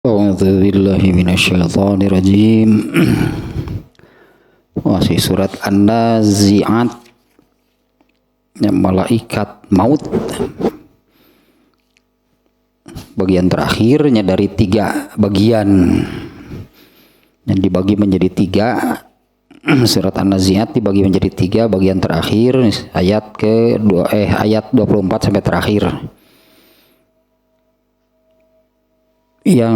A'udzu billahi minasyaitonir rajim. Masih surat An-Nazi'at, yang malaikat maut. Bagian terakhirnya dari 3 bagian yang dibagi menjadi 3. Surat An-Nazi'at dibagi menjadi 3 bagian terakhir, ayat ayat 24 sampai terakhir. Yang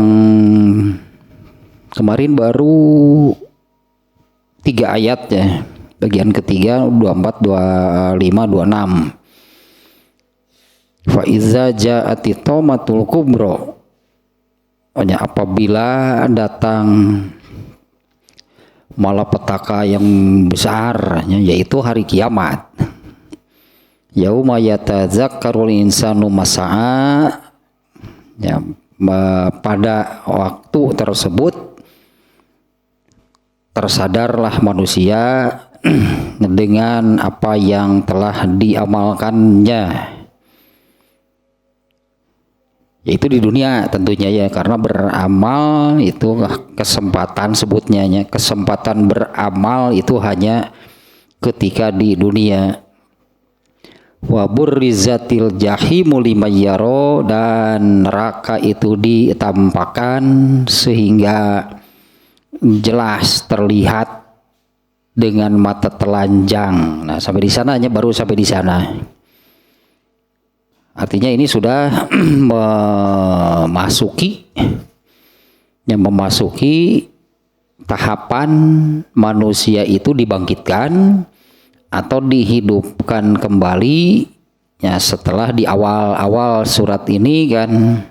kemarin baru 3 ayat ya, bagian ketiga 24, 25, 26. Fa iza ja'ati taumatul kubra, apabila datang malapetaka yang besar, yaitu hari kiamat. Yauma yatadzakkarul insanu masa'a, ya, pada waktu tersebut tersadarlah manusia dengan apa yang telah diamalkannya, yaitu di dunia tentunya ya, karena beramal itu kesempatan, sebutnya kesempatan beramal itu hanya ketika di dunia. Wa burrizatil jahimu liman yaro, dan neraka itu ditampakkan sehingga jelas terlihat dengan mata telanjang. Nah, sampai di sana hanya baru sampai di sana. Artinya ini sudah memasuki tahapan manusia itu dibangkitkan atau dihidupkan kembali ya. Setelah di awal-awal surat ini kan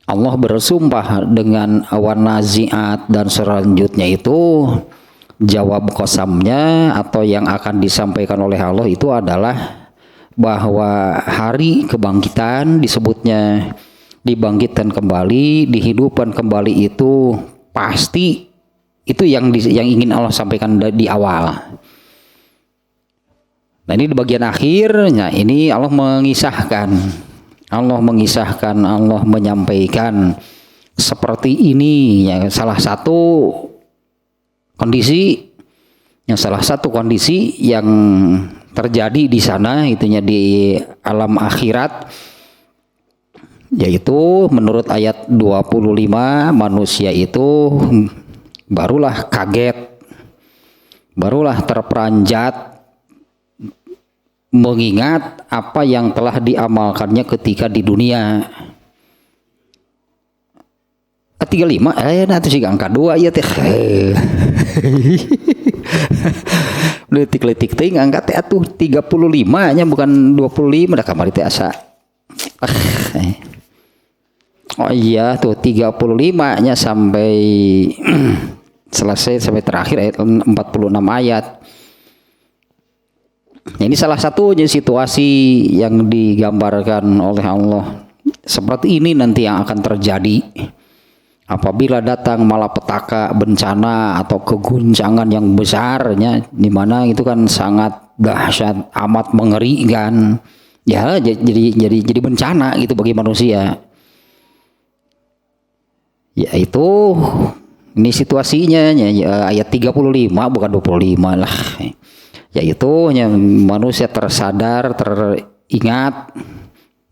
Allah bersumpah dengan awan naziat, dan selanjutnya itu jawab qasamnya atau yang akan disampaikan oleh Allah itu adalah bahwa hari kebangkitan disebutnya, dibangkitkan kembali, dihidupkan kembali, itu pasti itu yang ingin Allah sampaikan di awal. Nah, ini di bagian akhirnya ini Allah mengisahkan, Allah menyampaikan seperti ini ya, salah satu kondisi yang terjadi di sana itunya di alam akhirat, yaitu menurut ayat 25 manusia itu barulah kaget, barulah terperanjat mengingat apa yang telah diamalkannya ketika di dunia. 35 nanti sih angka 2 ya teh. Letik-letik ting angka teh atuh 35 nya bukan 25 dah kamari teh asa. Oh iya tuh 35 nya sampai selesai sampai terakhir ayat 46 ayat. Ini salah satunya situasi yang digambarkan oleh Allah. Seperti ini nanti yang akan terjadi apabila datang malapetaka, bencana atau keguncangan yang besarnya, di mana itu kan sangat dahsyat, amat mengerikan. Ya, jadi bencana gitu bagi manusia. Yaitu ini situasinya ya, ayat 35 bukan 25 lah. Yaitu manusia tersadar, teringat,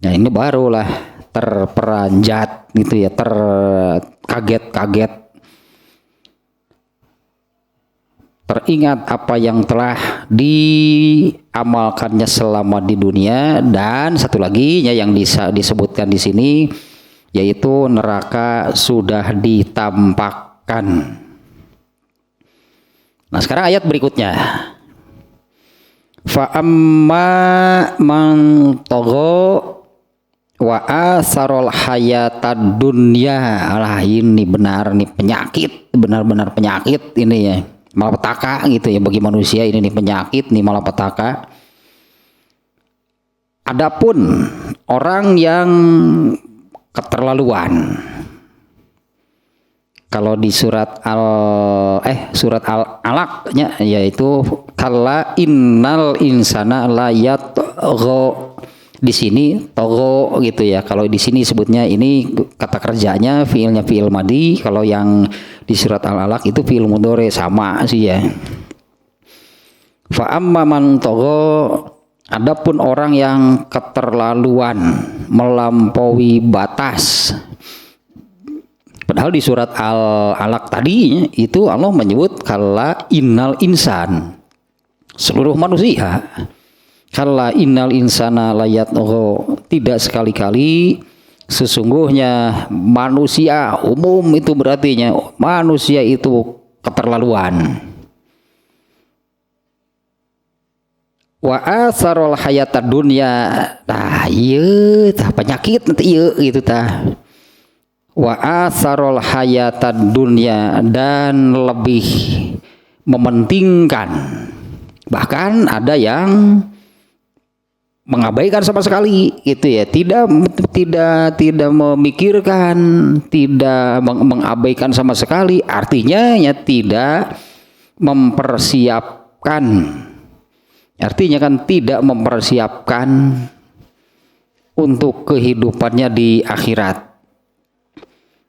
nah ini barulah terperanjat gitu ya, terkaget-kaget, teringat apa yang telah diamalkannya selama di dunia. Dan satu lagi yang disebutkan di sini, yaitu neraka sudah ditampakkan. Nah, sekarang ayat berikutnya. Fa amma man tagha wa asarul hayatad dunya. Alah, ini benar nih penyakit, benar-benar penyakit ini ya, malapetaka gitu ya bagi manusia. Ini nih penyakit nih, malapetaka. Adapun orang yang keterlaluan, kalau di surat Al-Alaq yaitu kalla innal insana la yatgha Di sini togo gitu ya. Kalau di sini sebutnya ini kata kerjanya fiilnya fiil madi. Kalau yang di surat Al-Alaq itu fiil mudhari, sama sih ya. Fa amma man togo, adapun orang yang keterlaluan melampaui batas. Padahal di surat Al-Alaq tadi itu Allah menyebut kalla innal insan, seluruh manusia. Kalla innal insana layatgha, tidak sekali-kali sesungguhnya manusia umum, itu berartinya manusia itu keterlaluan. Wa asarul hayatad dunya, tah ieu tah penyakit nanti ieu gitu tah. Wa asarul hayatad dunya, dan lebih mementingkan, bahkan ada yang mengabaikan sama sekali gitu ya, tidak memikirkan, tidak mengabaikan sama sekali, artinya ya tidak mempersiapkan, artinya kan tidak mempersiapkan untuk kehidupannya di akhirat.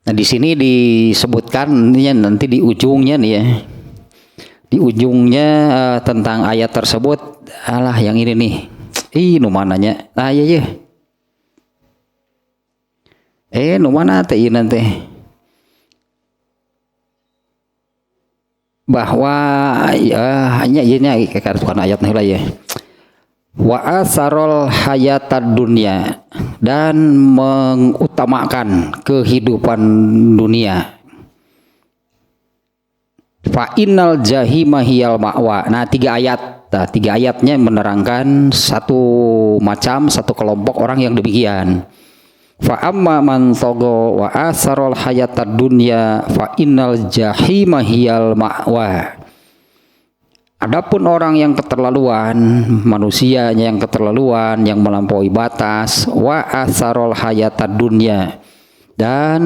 Nah di sini disebutkan nanti di ujungnya nih ya, di ujungnya tentang ayat tersebut, alah yang ini nih. Nu mananya? Ah iya. Nu mana teh nanti? Bahwa ya hanya ini bukan ayat lah ya. Wa asarul hayatad dunya, dan mengutamakan kehidupan dunia. Fa innal jahima hiyal ma'wa. Nah, tiga ayatnya menerangkan satu kelompok orang yang demikian. Fa amma man tagha wa asarul hayatad dunya fa innal jahima hiyal ma'wa. Adapun orang yang keterlaluan, manusianya yang keterlaluan, yang melampaui batas, wa asarul hayatad dunya, dan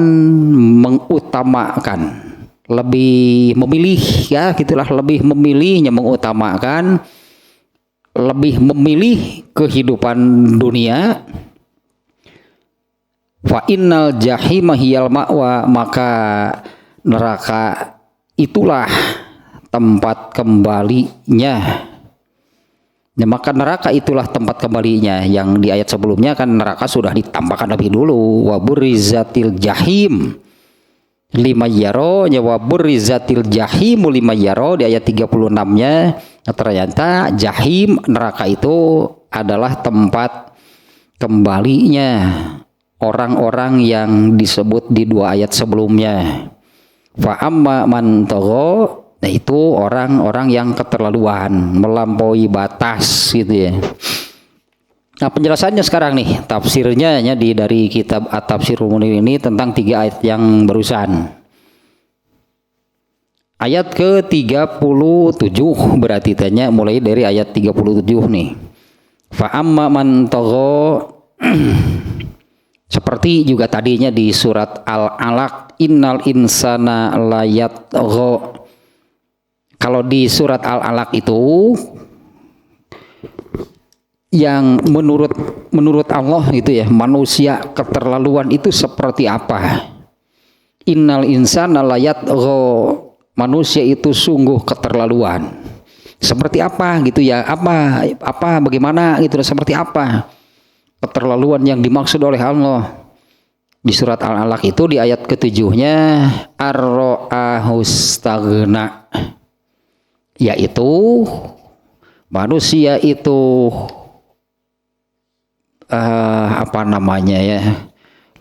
mengutamakan, lebih memilih ya gitulah, lebih memilihnya, mengutamakan, lebih memilih kehidupan dunia. Fa innal jahima hiyal ma'wa, maka neraka itulah tempat kembalinya. Ya, maka neraka itulah tempat kembalinya. Yang di ayat sebelumnya kan neraka sudah ditampakkan lebih dulu. Wa burrizatil jahim lima yaro, wa burrizatil jahimu lima yaro, di ayat 36-nya. Ternyata jahim, neraka itu adalah tempat kembalinya orang-orang yang disebut di dua ayat sebelumnya. Fa amma man tagha, nah itu orang-orang yang keterlaluan, melampaui batas gitu ya. Nah penjelasannya sekarang nih, tafsirnya dari kitab At-Tafsirul Munir ini tentang tiga ayat yang barusan. Ayat ke-37 berarti tanya mulai dari ayat 37 nih. Fa amma man tagha, seperti juga tadinya di surat Al-Alaq, innal insana layatgha. Kalau di surat Al-Alaq itu yang menurut Allah gitu ya, manusia keterlaluan itu seperti apa? Innal insana layatgha, manusia itu sungguh keterlaluan. Seperti apa gitu ya? Apa bagaimana gitu, seperti apa keterlaluan yang dimaksud oleh Allah? Di surat Al-Alaq itu di ayat ke-7-nya, ar-ra'ahustaghna, yaitu manusia itu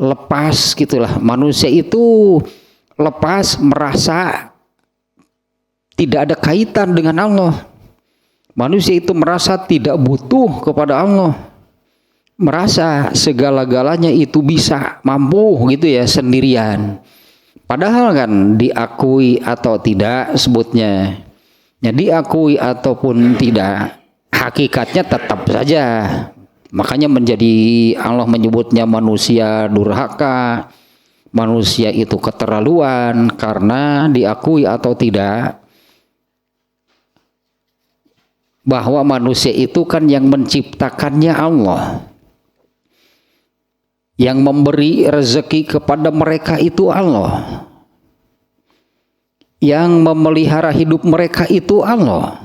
lepas gitulah, manusia itu lepas, merasa tidak ada kaitan dengan Allah. Manusia itu merasa tidak butuh kepada Allah, merasa segala-galanya itu bisa, mampu gitu ya sendirian. Padahal kan diakui atau tidak sebutnya, ya diakui ataupun tidak, hakikatnya tetap saja. Makanya menjadi Allah menyebutnya manusia durhaka, manusia itu keterlaluan, karena diakui atau tidak bahwa manusia itu kan yang menciptakannya Allah. Yang memberi rezeki kepada mereka itu Allah. Yang memelihara hidup mereka itu Allah.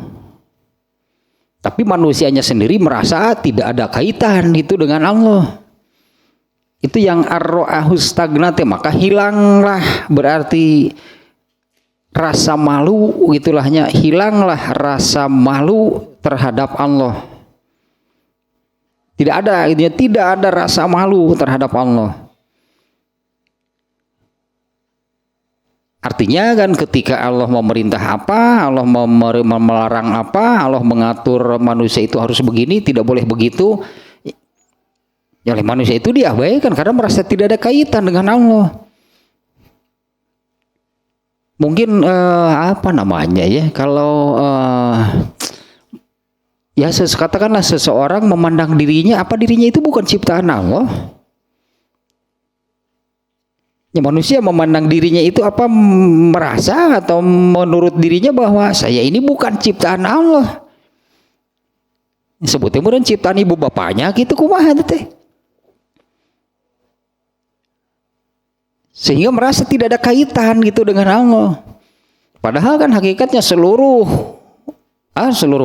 Tapi manusianya sendiri merasa tidak ada kaitan itu dengan Allah. Itu yang ar-ra'ahus stagnate, maka hilanglah berarti rasa malu, itulahnya hilanglah rasa malu terhadap Allah. Tidak ada rasa malu terhadap Allah. Artinya kan ketika Allah memerintah apa, Allah melarang apa, Allah mengatur manusia itu harus begini, tidak boleh begitu. Ya oleh manusia itu diabaikan karena merasa tidak ada kaitan dengan Allah. Mungkin apa namanya ya, kalau ya katakanlah seseorang memandang dirinya itu bukan ciptaan Allah. Ya, manusia memandang dirinya itu apa, merasa atau menurut dirinya bahwa saya ini bukan ciptaan Allah. Sebutnya kemudian ciptaan ibu bapaknya gitu kumaha teh. Sehingga merasa tidak ada kaitan gitu dengan Allah. Padahal kan hakikatnya seluruh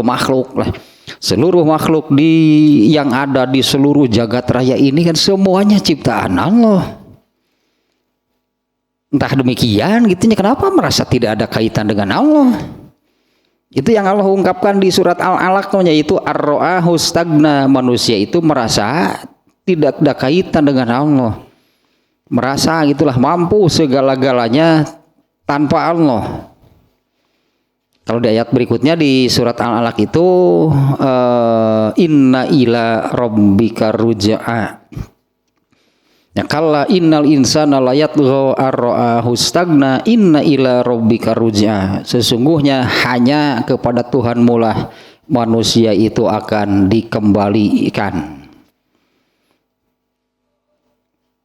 makhluk lah. Seluruh makhluk yang ada di seluruh jagat raya ini kan semuanya ciptaan Allah. Entah demikian gitunya, kenapa merasa tidak ada kaitan dengan Allah? Itu yang Allah ungkapkan di surat Al-Alaq, yaitu ar-ra'ahu stagna, manusia itu merasa tidak ada kaitan dengan Allah. Merasa gitulah mampu segala-galanya tanpa Allah. Kalau di ayat berikutnya di surat Al-Alaq itu inna ila rabbika ruj'a. Ya kalla innal insana layatgha ar-ra'ahu stagna inna ila rabbika ruj'a. Sesungguhnya hanya kepada Tuhanmu lah manusia itu akan dikembalikan.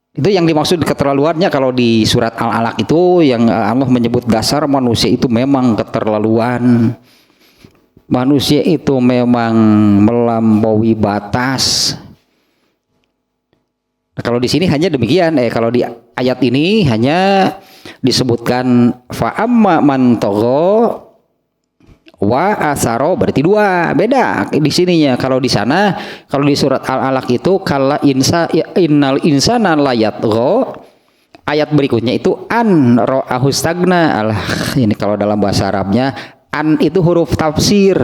Itu yang dimaksud keterlaluannya kalau di surat Al-Alaq itu, yang Allah menyebut dasar manusia itu memang keterlaluan. Manusia itu memang melampaui batas. Nah, kalau di sini hanya demikian, kalau di ayat ini hanya disebutkan fa'amma man tagha wa asaro, berarti dua, beda di sininya. Kalau di sana, kalau di surat Al-Alaq itu kalla innal insana layatgha, ayat berikutnya itu an ra'ahu stagna. Ini kalau dalam bahasa Arabnya an itu huruf tafsir.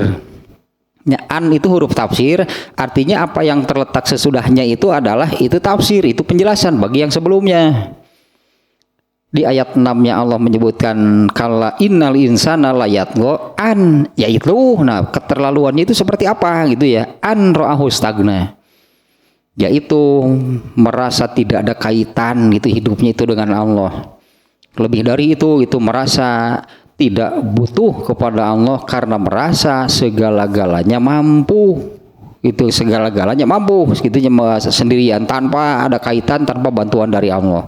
Ya, an itu huruf tafsir, artinya apa yang terletak sesudahnya itu adalah itu tafsir, itu penjelasan bagi yang sebelumnya. Di ayat 6-nya Allah menyebutkan kalla innal insana layatgha an, yaitu nah keterlaluannya itu seperti apa gitu ya, an ra'ahu stagna, yaitu merasa tidak ada kaitan gitu hidupnya itu dengan Allah. Lebih dari itu merasa tidak butuh kepada Allah karena merasa segala-galanya mampu. Itu segala-galanya mampu segitunya sendirian tanpa ada kaitan, tanpa bantuan dari Allah.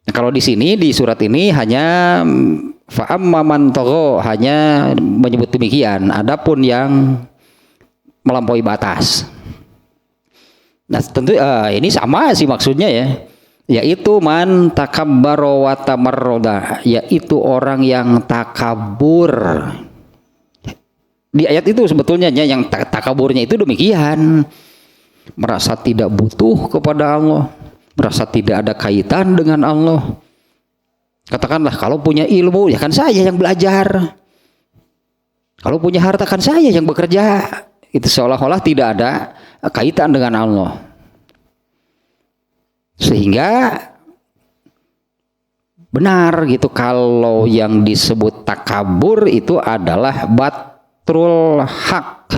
Nah, kalau di sini di surat ini hanya fa'amma man tagha, hanya menyebut demikian. Adapun yang melampaui batas. Nah, tentu ini sama sih maksudnya ya. Yaitu man takabbara wa tamarroda, yaitu orang yang takabur. Di ayat itu sebetulnya yang takaburnya itu demikian, merasa tidak butuh kepada Allah, merasa tidak ada kaitan dengan Allah. Katakanlah kalau punya ilmu ya kan saya yang belajar, kalau punya harta kan saya yang bekerja. Itu seolah-olah tidak ada kaitan dengan Allah. Sehingga benar gitu kalau yang disebut takabur itu adalah batrul hak,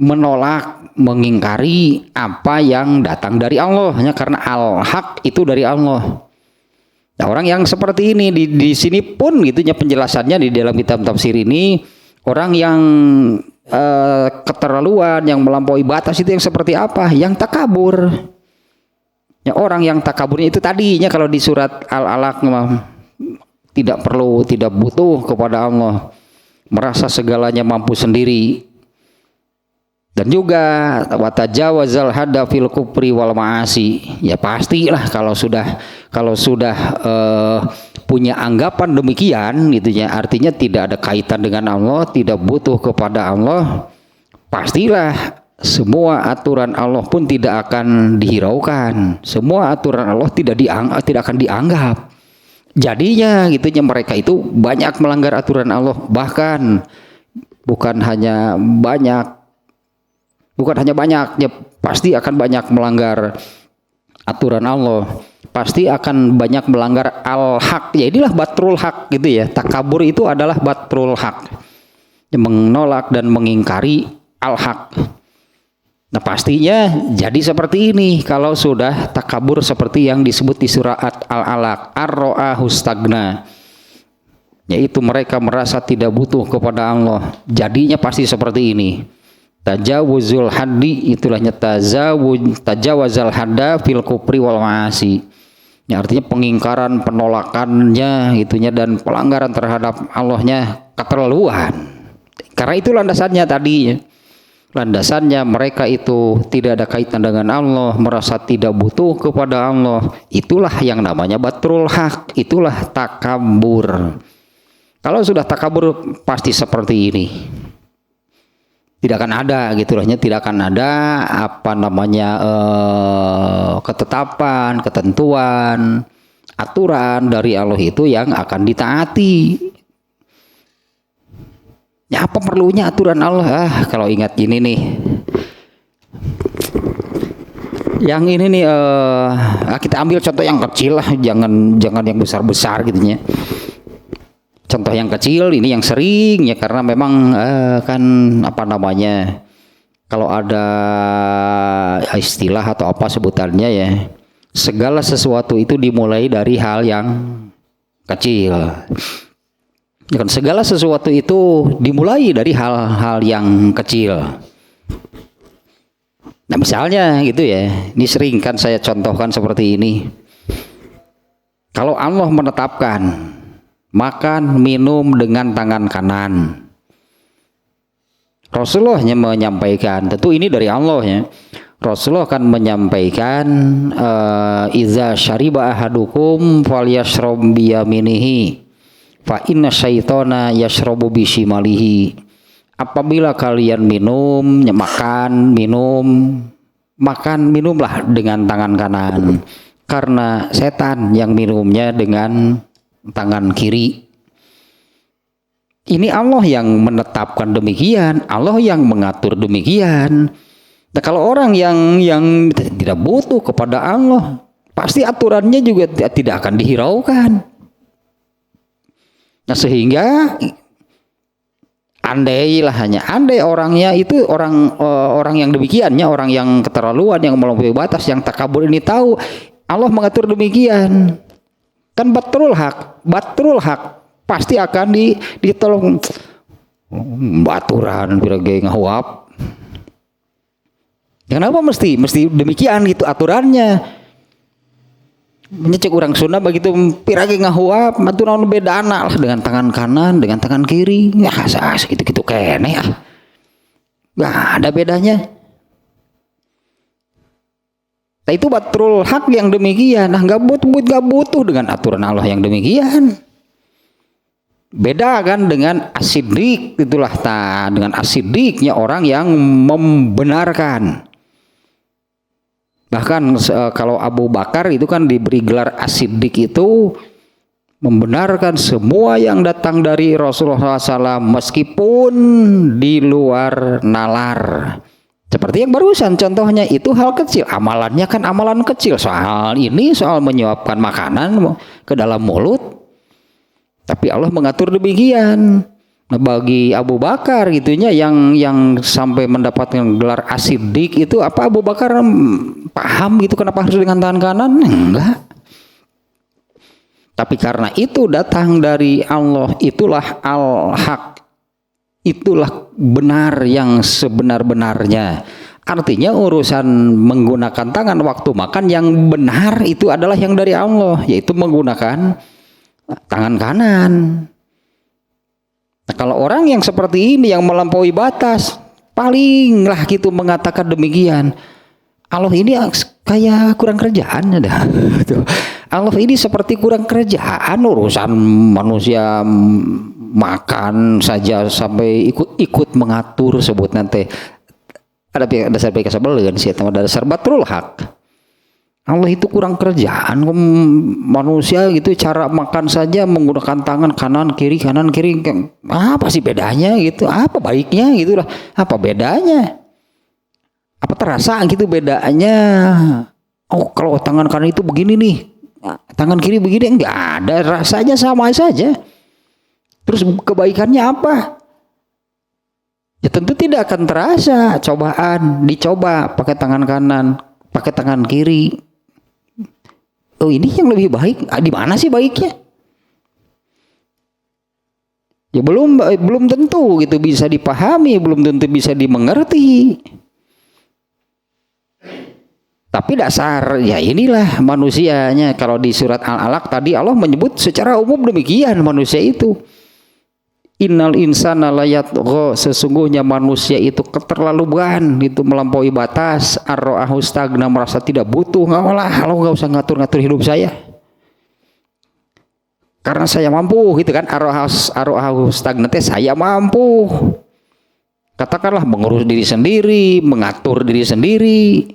menolak, mengingkari apa yang datang dari Allah, hanya karena al-haq itu dari Allah. Nah, orang yang seperti ini di sini pun gitunya penjelasannya di dalam kitab tafsir ini, orang yang keterlaluan, yang melampaui batas itu yang seperti apa? Yang takabur. Ya, orang yang takaburnya itu tadinya kalau di surat Al-Alaq tidak perlu, tidak butuh kepada Allah, merasa segalanya mampu sendiri. Dan juga watajawazal hada fil kufri wal maasi. Ya pastilah kalau sudah punya anggapan demikian gitu ya, artinya tidak ada kaitan dengan Allah, tidak butuh kepada Allah, pastilah semua aturan Allah pun tidak akan dihiraukan. Semua aturan Allah tidak akan dianggap. Jadinya gitunya mereka itu banyak melanggar aturan Allah, bahkan bukan hanya banyak, ya pasti akan banyak melanggar aturan Allah, pasti akan banyak melanggar al-haq. Ya inilah batrul haq gitu ya. Takabur itu adalah batrul haq, menolak dan mengingkari al-haq. Nah pastinya jadi seperti ini kalau sudah takabur seperti yang disebut di surat Al-Alaq, ar-ra'ahu stagna, yaitu mereka merasa tidak butuh kepada Allah. Jadinya pasti seperti ini. Tajawuzul haddi, itulahnya tajawazal hadda fil kufri wal maasi. Ya, artinya pengingkaran, penolakannya itunya dan pelanggaran terhadap Allahnya keterlaluan. Karena itu landasannya tadi. Landasannya mereka itu tidak ada kaitan dengan Allah, merasa tidak butuh kepada Allah. Itulah yang namanya batrul haq, itulah takabur. Kalau sudah takabur pasti seperti ini. Tidak akan ada gitu loh, tidak akan ada ketetapan, ketentuan, aturan dari Allah itu yang akan ditaati. Ya apa perlunya aturan Allah? Kalau ingat gini nih, yang ini nih kita ambil contoh yang kecil lah, jangan yang besar-besar gitu ya. Contoh yang kecil ini yang sering ya, karena memang kan kalau ada istilah atau apa sebutannya ya, segala sesuatu itu dimulai dari hal yang kecil. Dan segala sesuatu itu dimulai dari hal-hal yang kecil. Nah misalnya gitu ya, ini sering kan saya contohkan seperti ini. Kalau Allah menetapkan makan minum dengan tangan kanan, Rasulullah menyampaikan, tentu ini dari Allah ya. Rasulullah akan menyampaikan iza syariba ahadukum falyashrab biyaminihi fa inna syaitana yashrabu bishimalihi. Apabila kalian makan minumlah dengan tangan kanan, karena setan yang minumnya dengan tangan kiri. Ini Allah yang menetapkan demikian, Allah yang mengatur demikian. Nah, kalau orang yang tidak butuh kepada Allah, pasti aturannya juga tidak akan dihiraukan. Nah, sehingga andai orangnya itu orang yang demikiannya, orang yang keterlaluan, yang melampaui batas, yang takabur ini tahu Allah mengatur demikian. Kan batrul hak pasti akan ditolong. Baturan pirage ngahuap. Kenapa mesti demikian gitu aturannya? Menyecek orang Sunda begitu pirage ngahuap, aturan beda anak lah dengan tangan kanan, dengan tangan kiri. Ya gitu kene ah. Nggak ada bedanya. Nah itu batrul hak yang demikian. Nah nggak butuh dengan aturan Allah yang demikian. Beda kan dengan asidik, itulah dengan asidiknya orang yang membenarkan. Bahkan kalau Abu Bakar itu kan diberi gelar asidik, itu membenarkan semua yang datang dari Rasulullah SAW meskipun di luar nalar. Seperti yang barusan contohnya itu hal kecil, amalannya kan amalan kecil, soal menyuapkan makanan ke dalam mulut, tapi Allah mengatur demikian. Nah, bagi Abu Bakar gitunya yang sampai mendapatkan gelar asidik itu, apa Abu Bakar paham gitu kenapa harus dengan tangan kanan? Enggak. Tapi karena itu datang dari Allah, itulah al-haq, itulah benar yang sebenar-benarnya. Artinya urusan menggunakan tangan waktu makan yang benar itu adalah yang dari Allah, yaitu menggunakan tangan kanan. Nah, kalau orang yang seperti ini yang melampaui batas, palinglah gitu mengatakan demikian. Allah ini kayak kurang kerjaan dah. Allah ini seperti kurang kerjaan, urusan manusia makan saja sampai ikut mengatur sebut nanti. Ada dasar baik sabeleun sih, ada dasar batrul hak. Allah itu kurang kerjaan, manusia gitu cara makan saja menggunakan tangan kanan kiri, apa sih bedanya gitu, apa baiknya gitulah, apa bedanya, apa terasa gitu bedanya. Oh kalau tangan kanan itu begini nih, tangan kiri begini, enggak ada, rasanya sama saja. Terus kebaikannya apa? Ya tentu tidak akan terasa. Cobaan dicoba pakai tangan kanan, pakai tangan kiri. Oh ini yang lebih baik, di mana sih baiknya? Ya belum tentu gitu bisa dipahami, belum tentu bisa dimengerti. Tapi dasar ya inilah manusianya. Kalau di surat Al-Alaq tadi Allah menyebut secara umum demikian manusia itu. Innal insana layatgha, sesungguhnya manusia itu keterlaluan gitu, melampaui batas, ar-ra'ahu stagna, merasa tidak butuh. Allah nggak usah ngatur-ngatur hidup saya karena saya mampu gitu kan. Ar-ra'ahu stagna teh saya mampu, katakanlah mengurus diri sendiri, mengatur diri sendiri.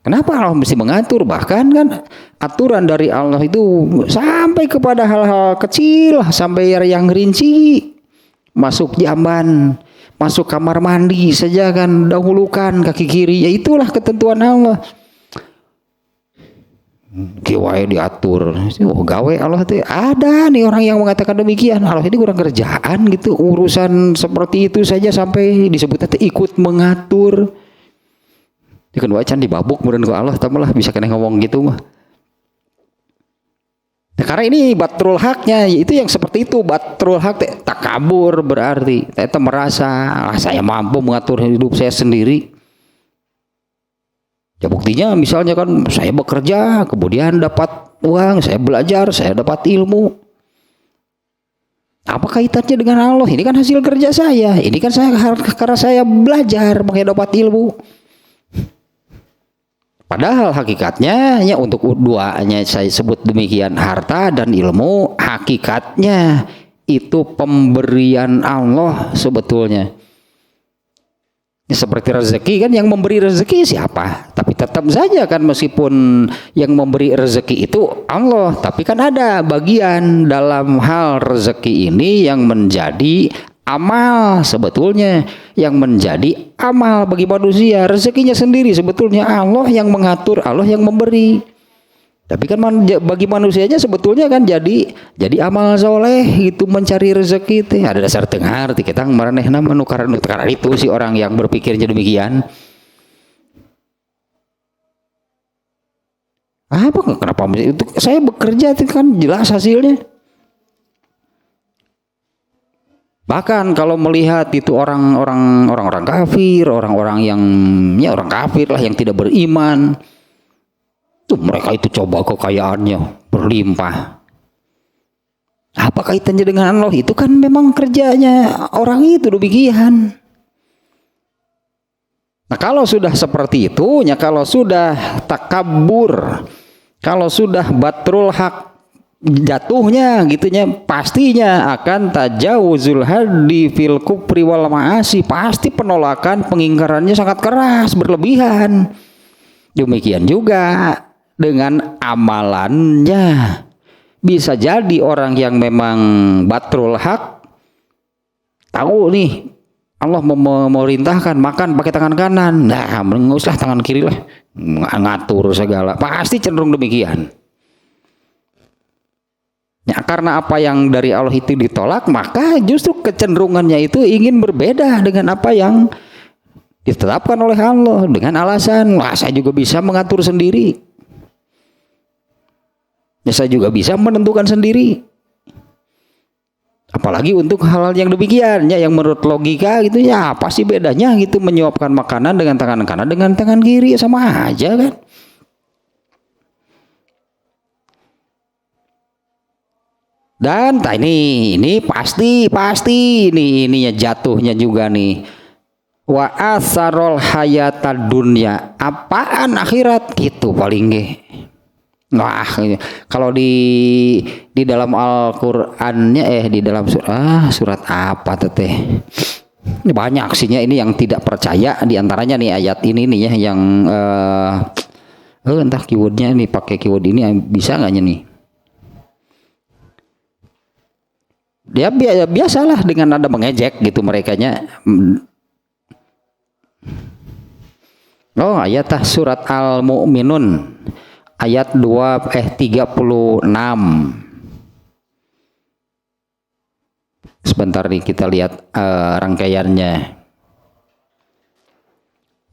Kenapa Allah mesti mengatur? Bahkan kan aturan dari Allah itu sampai kepada hal-hal kecil, sampai yang rinci. Masuk jamban, masuk kamar mandi saja kan dahulukan kaki kiri, ya itulah ketentuan Allah. Kiwai diatur, oh gawe Allah tuh ada nih orang yang mengatakan demikian. Allah ini kurang kerjaan gitu, urusan seperti itu saja sampai disebutnya ikut mengatur. Dikan wacan dibabuk kemudian ke Allah, tamulah bisa kena ngomong gitu mah. Nah, karena ini batrul haknya itu yang seperti itu, batrul hak takabur berarti kita merasa saya mampu mengatur hidup saya sendiri. Ya buktinya misalnya kan saya bekerja kemudian dapat uang, saya belajar, saya dapat ilmu. Apa kaitannya dengan Allah? Ini kan hasil kerja saya. Ini kan saya karena saya belajar makanya dapat ilmu. Padahal hakikatnya ya untuk duanya saya sebut demikian, harta dan ilmu, hakikatnya itu pemberian Allah sebetulnya. Ya, seperti rezeki kan, yang memberi rezeki siapa? Tapi tetap saja kan meskipun yang memberi rezeki itu Allah, tapi kan ada bagian dalam hal rezeki ini yang menjadi amal sebetulnya, yang menjadi amal bagi manusia. Rezekinya sendiri sebetulnya Allah yang mengatur, Allah yang memberi. Tapi kan bagi manusianya sebetulnya kan jadi amal soleh itu mencari rezeki teh. Ada dasar tengah arti kita maranehna nukaran itu si orang yang berpikirnya demikian. Kenapa itu saya bekerja itu kan jelas hasilnya. Bahkan kalau melihat itu orang-orang kafir, orang-orang yang ya orang kafir lah yang tidak beriman, tuh mereka itu coba kekayaannya berlimpah. Apa kaitannya dengan Allah? Itu kan memang kerjanya orang itu demikian. Nah kalau sudah seperti itu, ya kalau sudah takabur, kalau sudah batrul hak, jatuhnya gitunya pastinya akan tajawuzul haddi fil kufri wal ma'asi, pasti penolakan pengingkarannya sangat keras berlebihan. Demikian juga dengan amalannya, bisa jadi orang yang memang batrul hak tahu nih Allah memerintahkan makan pakai tangan kanan, nah menguslah tangan kiri lah, ngatur segala, pasti cenderung demikian. Ya, karena apa yang dari Allah itu ditolak, maka justru kecenderungannya itu ingin berbeda dengan apa yang ditetapkan oleh Allah dengan alasan, wah saya juga bisa mengatur sendiri, ya, saya juga bisa menentukan sendiri. Apalagi untuk hal-hal yang demikian, ya, yang menurut logika gitu ya apa sih bedanya gitu menyuapkan makanan dengan tangan kanan dengan tangan kiri, ya sama aja kan. Dan ini pasti ininya jatuhnya juga nih wa asarul hayatad dunya, apaan akhirat gitu paling ge. Wah, kalau di dalam Al-Qur'annya di dalam surat apa teh? Ini banyak sihnya ini yang tidak percaya, diantaranya nih ayat ini nih ya yang entah keywordnya nih, pakai keyword ini bisa nggaknya nih? Dia biasalah dengan ada mengejek gitu merekanya. Oh, ayat surat Al-Mu'minun ayat 36. Sebentar nih kita lihat rangkaiannya.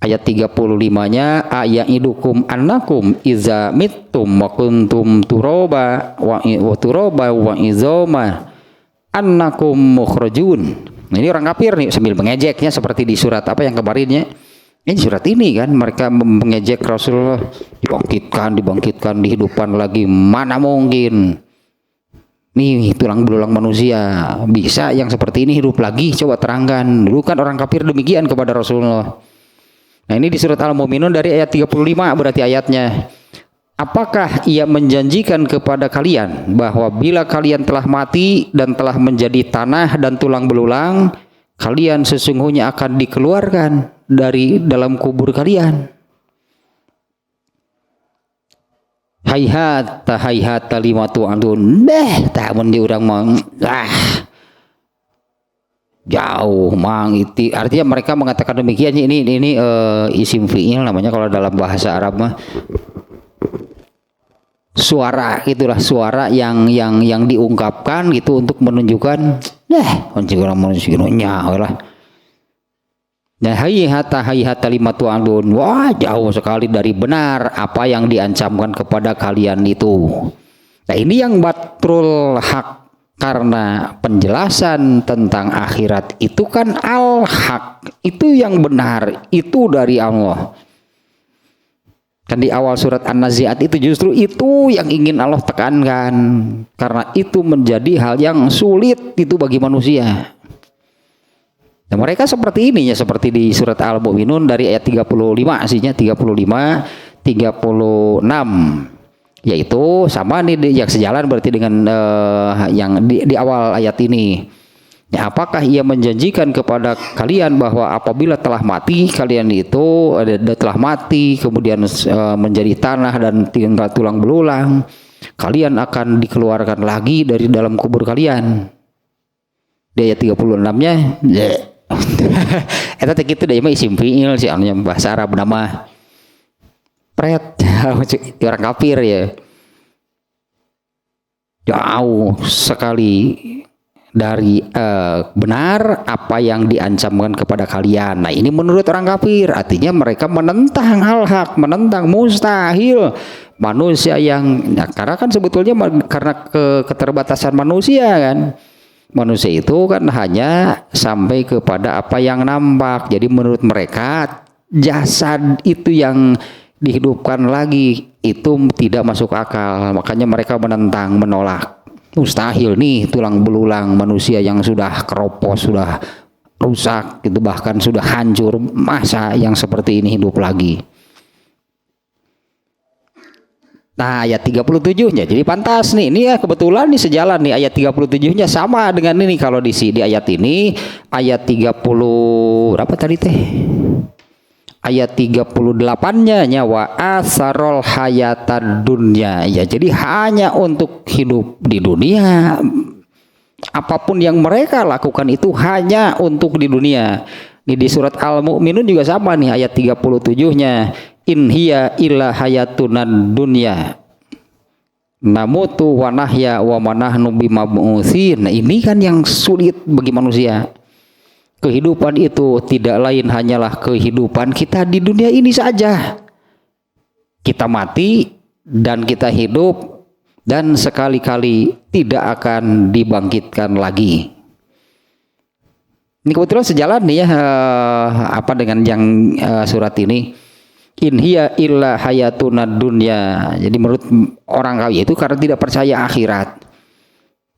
Ayat 35-nya aya'idukum annakum iza mittum wa kuntum turaba wa izoma annakum mukhrajun. Nah, ini orang kafir nih sambil mengejeknya seperti di surat apa yang kemarinnya. Ini surat ini kan mereka mengejek Rasulullah, dibangkitkan, dihidupkan lagi, mana mungkin. Nih tulang belulang manusia bisa yang seperti ini hidup lagi, coba terangkan. Dulu kan orang kafir demikian kepada Rasulullah. Nah, ini di surat Al-Mu'minun dari ayat 35 berarti ayatnya. Apakah ia menjanjikan kepada kalian bahwa bila kalian telah mati dan telah menjadi tanah dan tulang belulang, kalian sesungguhnya akan dikeluarkan dari dalam kubur kalian. Hayhat limatu andun tak di urang mang jauh mang itu artinya mereka mengatakan demikian. Ini isim fi'il namanya kalau dalam bahasa Arab mah. Suara itulah suara yang diungkapkan gitu untuk menunjukkan lah. Nah, hayhata limatu andun, wah jauh sekali dari benar apa yang diancamkan kepada kalian itu. Nah, ini yang batrul hak, karena penjelasan tentang akhirat itu kan al-haq, itu yang benar, itu dari Allah. Kan di awal surat An-Nazi'at itu justru itu yang ingin Allah tekankan, karena itu menjadi hal yang sulit itu bagi manusia. Nah, mereka seperti ini ya, seperti di surat Al-Mu'minun dari ayat 35 aslinya 35 36, yaitu sama nih yang sejalan berarti dengan yang di awal ayat ini. Ya, apakah ia menjanjikan kepada kalian bahwa apabila telah mati kalian itu telah mati kemudian menjadi tanah dan tinggal tulang belulang, kalian akan dikeluarkan lagi dari dalam kubur kalian. Di ayat 36-nya eta teh kitu deui mah isim fi'il sih anu bahasa Arab nama pret orang kafir ya. Jauh sekali dari benar apa yang diancamkan kepada kalian. Nah, ini menurut orang kafir, artinya mereka menentang al-haq, menentang mustahil manusia yang karena kan sebetulnya karena keterbatasan manusia kan. Manusia itu kan hanya sampai kepada apa yang nampak. Jadi menurut mereka jasad itu yang dihidupkan lagi itu tidak masuk akal. Makanya mereka menentang, menolak. Mustahil nih tulang belulang manusia yang sudah keropos, sudah rusak, itu bahkan sudah hancur, masa yang seperti ini hidup lagi. Nah, ayat 37-nya jadi pantas nih. Ini ya kebetulan nih sejalan nih ayat 37-nya sama dengan ini. Kalau di ayat ini ayat 30 berapa tadi teh? Ayat 38-nya nyawa asarul hayatad dunya. Ya, jadi hanya untuk hidup di dunia. Apapun yang mereka lakukan itu hanya untuk di dunia. Ini di surat Al-Mu'minun juga sama nih ayat 37-nya. In hiya illa hayatunad dunya namutu wa nahya wa manahnu bimab'utsin. Nah, ini kan yang sulit bagi manusia. Kehidupan itu tidak lain hanyalah kehidupan kita di dunia ini saja. Kita mati dan kita hidup dan sekali-kali tidak akan dibangkitkan lagi. Ini kebetulan sejalan nih ya apa dengan yang surat ini. In hiya illa hayatuna dunya. Jadi menurut orang kafir itu karena tidak percaya akhirat,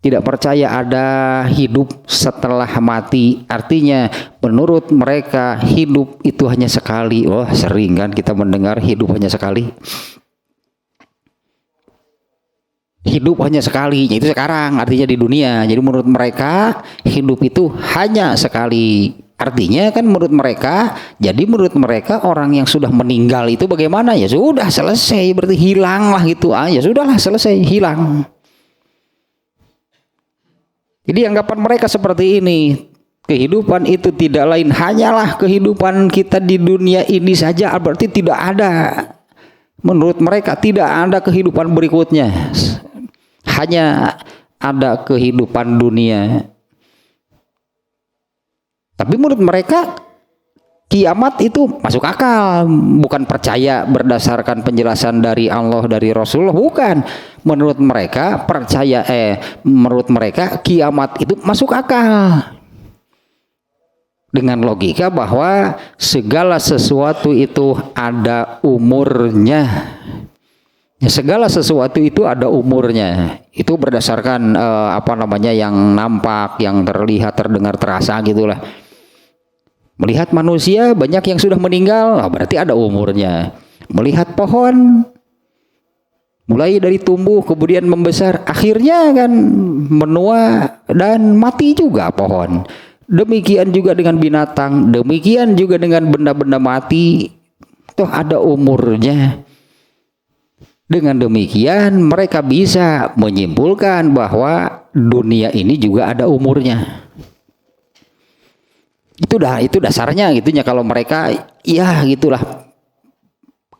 tidak percaya ada hidup setelah mati. Artinya menurut mereka hidup itu hanya sekali. Oh, sering kan kita mendengar hidup hanya sekali. Hidup hanya sekali, itu sekarang artinya di dunia. Jadi menurut mereka hidup itu hanya sekali. Artinya kan menurut mereka, jadi menurut mereka orang yang sudah meninggal itu bagaimana? Ya sudah selesai, berarti hilang lah gitu. Ya sudahlah selesai, hilang. Jadi anggapan mereka seperti ini. Kehidupan itu tidak lain hanyalah kehidupan kita di dunia ini saja, berarti tidak ada. Menurut mereka tidak ada kehidupan berikutnya. Hanya ada kehidupan dunia. Tapi menurut mereka kiamat itu masuk akal, bukan percaya berdasarkan penjelasan dari Allah, dari Rasulullah, bukan. Menurut mereka menurut mereka kiamat itu masuk akal. Dengan logika bahwa segala sesuatu itu ada umurnya. Ya, segala sesuatu itu ada umurnya. Itu berdasarkan yang nampak, yang terlihat, terdengar, terasa gitulah. Melihat manusia banyak yang sudah meninggal, berarti ada umurnya. Melihat pohon mulai dari tumbuh kemudian membesar, akhirnya kan menua dan mati juga pohon. Demikian juga dengan binatang, demikian juga dengan benda-benda mati, toh ada umurnya. Dengan demikian mereka bisa menyimpulkan bahwa dunia ini juga ada umurnya. Itu dasarnya gitunya kalau mereka ya gitulah.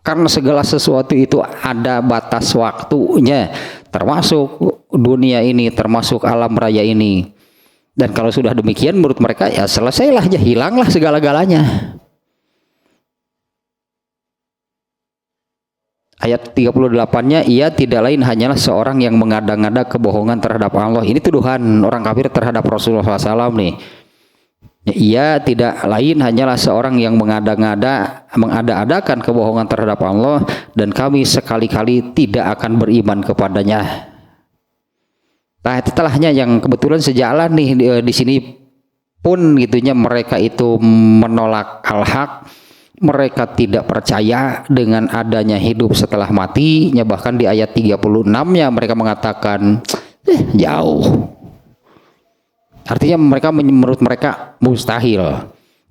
Karena segala sesuatu itu ada batas waktunya, termasuk dunia ini, termasuk alam raya ini. Dan kalau sudah demikian menurut mereka ya selesailah aja, hilanglah segala-galanya. Ayat 38-nya, ia tidak lain hanyalah seorang yang mengada-ngada kebohongan terhadap Allah. Ini tuduhan orang kafir terhadap Rasulullah SAW nih. Ia tidak lain hanyalah seorang yang mengada-adakan kebohongan terhadap Allah, dan kami sekali-kali tidak akan beriman kepadanya. Nah, setelahnya yang kebetulan sejalan nih di sini pun gitunya, mereka itu menolak al-haq. Mereka tidak percaya dengan adanya hidup setelah matinya. Bahkan di ayat 36-nya mereka mengatakan jauh. Artinya menurut mereka mustahil.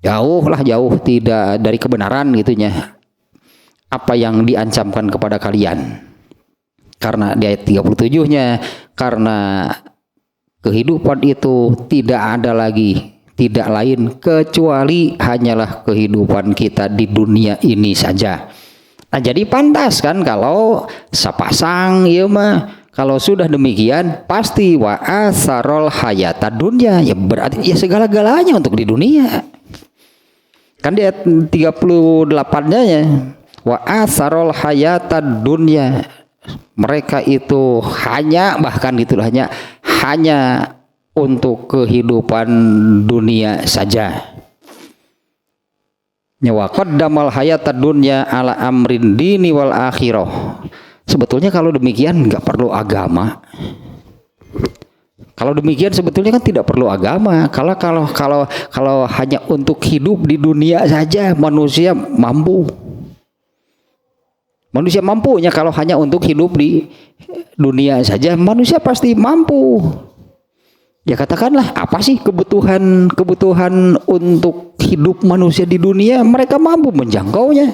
Jauh tidak dari kebenaran gitunya. Apa yang diancamkan kepada kalian. Karena di ayat 37-nya, karena kehidupan itu tidak ada lagi, tidak lain kecuali hanyalah kehidupan kita di dunia ini saja. Nah, jadi pantas kan kalau sapasang ya mah, kalau sudah demikian pasti wa asarul hayata dunya, ya berarti ya segala-galanya untuk di dunia. Kan di ayat 38-nya ya, wa asarul hayata dunya. Mereka itu hanya untuk kehidupan dunia saja. Wa qaddamal hayatad dunya ala amrin dini wal akhirah. Sebetulnya kalau demikian nggak perlu agama. Kalau demikian sebetulnya kan tidak perlu agama. Kalau hanya untuk hidup di dunia saja manusia mampu. Manusia mampunya kalau hanya untuk hidup di dunia saja, manusia pasti mampu. Ya katakanlah apa sih kebutuhan untuk hidup manusia di dunia, mereka mampu menjangkaunya.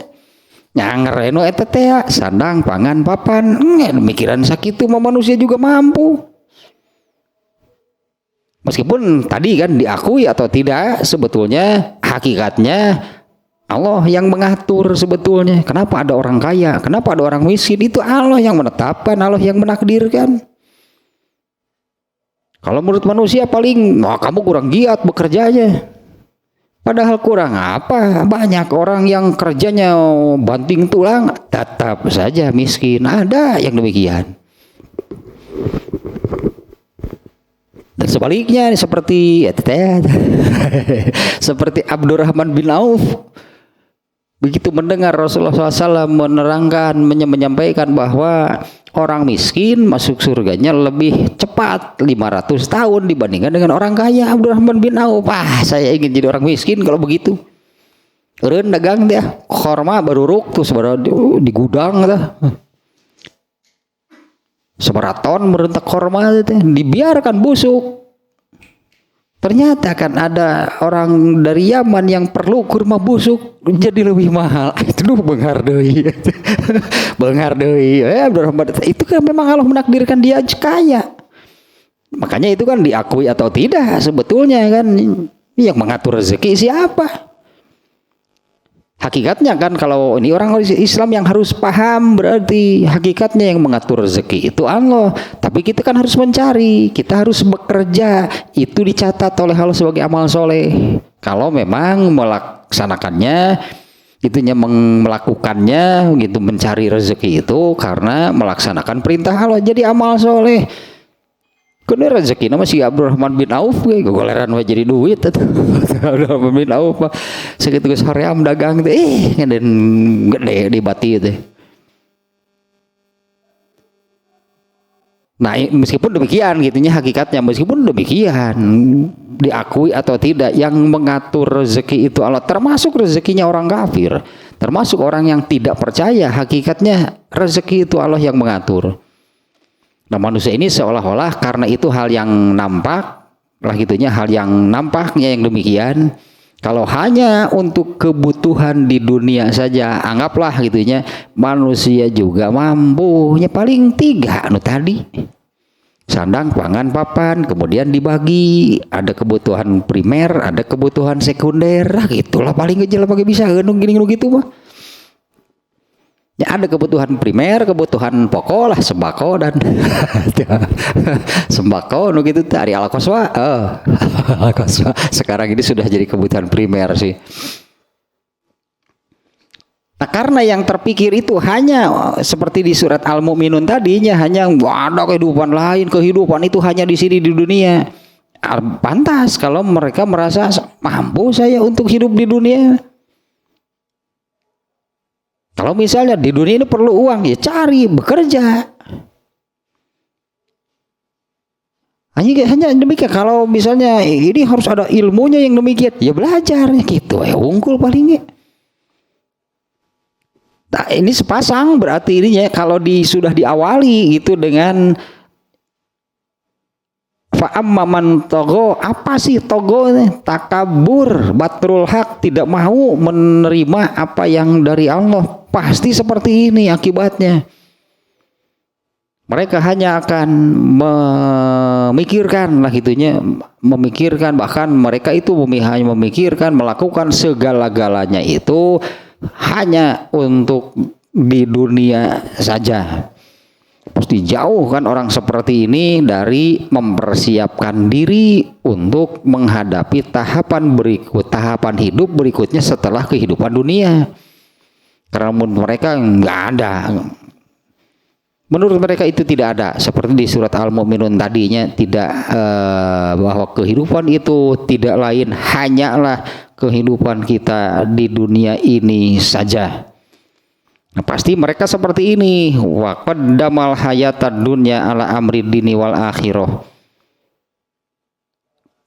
Nyangereno eta teh sandang pangan papan, mikiran sakitu mah manusia juga mampu. Meskipun tadi kan diakui atau tidak, sebetulnya hakikatnya Allah yang mengatur sebetulnya. Kenapa ada orang kaya, kenapa ada orang miskin, itu Allah yang menetapkan, Allah yang menakdirkan. Kalau menurut manusia paling, kamu kurang giat bekerjanya. Padahal kurang apa? Banyak orang yang kerjanya banting tulang, tetap saja miskin. Ada yang demikian. Dan sebaliknya seperti Abdurrahman bin Auf. begitu mendengar Rasulullah SAW menerangkan, menyampaikan bahwa orang miskin masuk surganya lebih cepat 500 tahun dibandingkan dengan orang kaya, Abdurrahman bin Auf. Saya ingin jadi orang miskin kalau begitu. Eureun dagang dia, korma baru ruk terus baru di gudang tah. Sebaraton merentak korma teh dibiarkan busuk. Ternyata kan ada orang dari Yaman yang perlu kurma busuk jadi lebih mahal. Itu benghar deui. Benghar deui. Itu kan memang Allah menakdirkan dia kaya. Makanya itu kan diakui atau tidak sebetulnya kan yang mengatur rezeki siapa? Hakikatnya kan kalau ini orang Islam yang harus paham, berarti hakikatnya yang mengatur rezeki itu Allah. Tapi kita kan harus mencari, kita harus bekerja. Itu dicatat oleh Allah sebagai amal soleh. Kalau memang melaksanakannya, itunya melakukannya, gitu mencari rezeki itu karena melaksanakan perintah Allah jadi amal soleh. Kena rezeki nama si Abdurrahman bin Auf gogoleran we jadi duit atuh. Abdurrahman bin Auf sakitu geus hoream dagang teh ngeden gede di bati teh. Nah, meskipun demikian gitunya hakikatnya, meskipun demikian diakui atau tidak yang mengatur rezeki itu Allah, termasuk rezekinya orang kafir, termasuk orang yang tidak percaya, hakikatnya rezeki itu Allah yang mengatur. Nah, manusia ini seolah-olah karena itu hal yang nampak lah gitunya, hal yang nampaknya yang demikian. Kalau hanya untuk kebutuhan di dunia saja, anggaplah gitunya, manusia juga mampunya paling 3 anu tadi. Sandang, pangan, papan, kemudian dibagi, ada kebutuhan primer, ada kebutuhan sekunder, gitulah paling kecil pakai bisa gini gitu mah. Ya, ada kebutuhan primer, kebutuhan pokok lah, sembako dan sembako nu gitu dari Al-Qaswa. Al-Qaswa sekarang ini sudah jadi kebutuhan primer sih. Nah, karena yang terpikir itu hanya seperti di surat Al-Mu'minun tadinya, hanya ada kehidupan lain, kehidupan itu hanya di sini di dunia. Pantas kalau mereka merasa mampu saya untuk hidup di dunia. Kalau misalnya di dunia ini perlu uang, ya cari, bekerja. Hanya demikian. Kalau misalnya ini harus ada ilmunya yang demikian, ya belajar gitu. Unggul palingnya. Nah, ini sepasang berarti ininya kalau sudah diawali gitu dengan fa'amman togo, apa sih togo? Takabur, batrul hak, tidak mau menerima apa yang dari Allah. Pasti seperti ini akibatnya. Mereka hanya akan memikirkan lah gitunya, memikirkan, bahkan mereka itu hanya memikirkan melakukan segala-galanya itu hanya untuk di dunia saja. Pasti jauh kan orang seperti ini dari mempersiapkan diri untuk menghadapi tahapan hidup berikutnya setelah kehidupan dunia. Karena mereka nggak ada, menurut mereka itu tidak ada, seperti di surat Al-Mu'minun tadinya tidak bahwa kehidupan itu tidak lain hanyalah kehidupan kita di dunia ini saja. Nah, pasti mereka seperti ini, wa qaddamal hayatad dunya ala amri dini wal akhirah.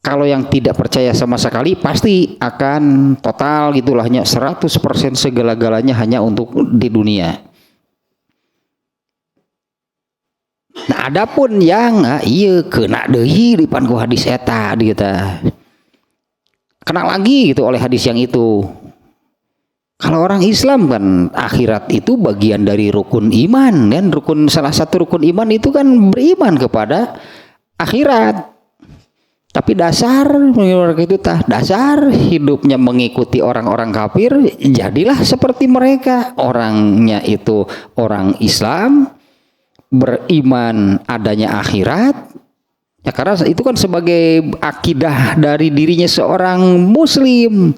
Kalau yang tidak percaya sama sekali pasti akan total gitulah, hanya 100% segala-galanya hanya untuk di dunia. Nah, adapun yang iya kena deui di pan ku hadis eta kita. Kena lagi gitu oleh hadis yang itu. Kalau orang Islam kan akhirat itu bagian dari rukun iman kan, salah satu rukun iman itu kan beriman kepada akhirat. Tapi dasar hidupnya mengikuti orang-orang kafir, jadilah seperti mereka. Orangnya itu orang Islam, beriman adanya akhirat. Ya, karena itu kan sebagai akidah dari dirinya seorang muslim.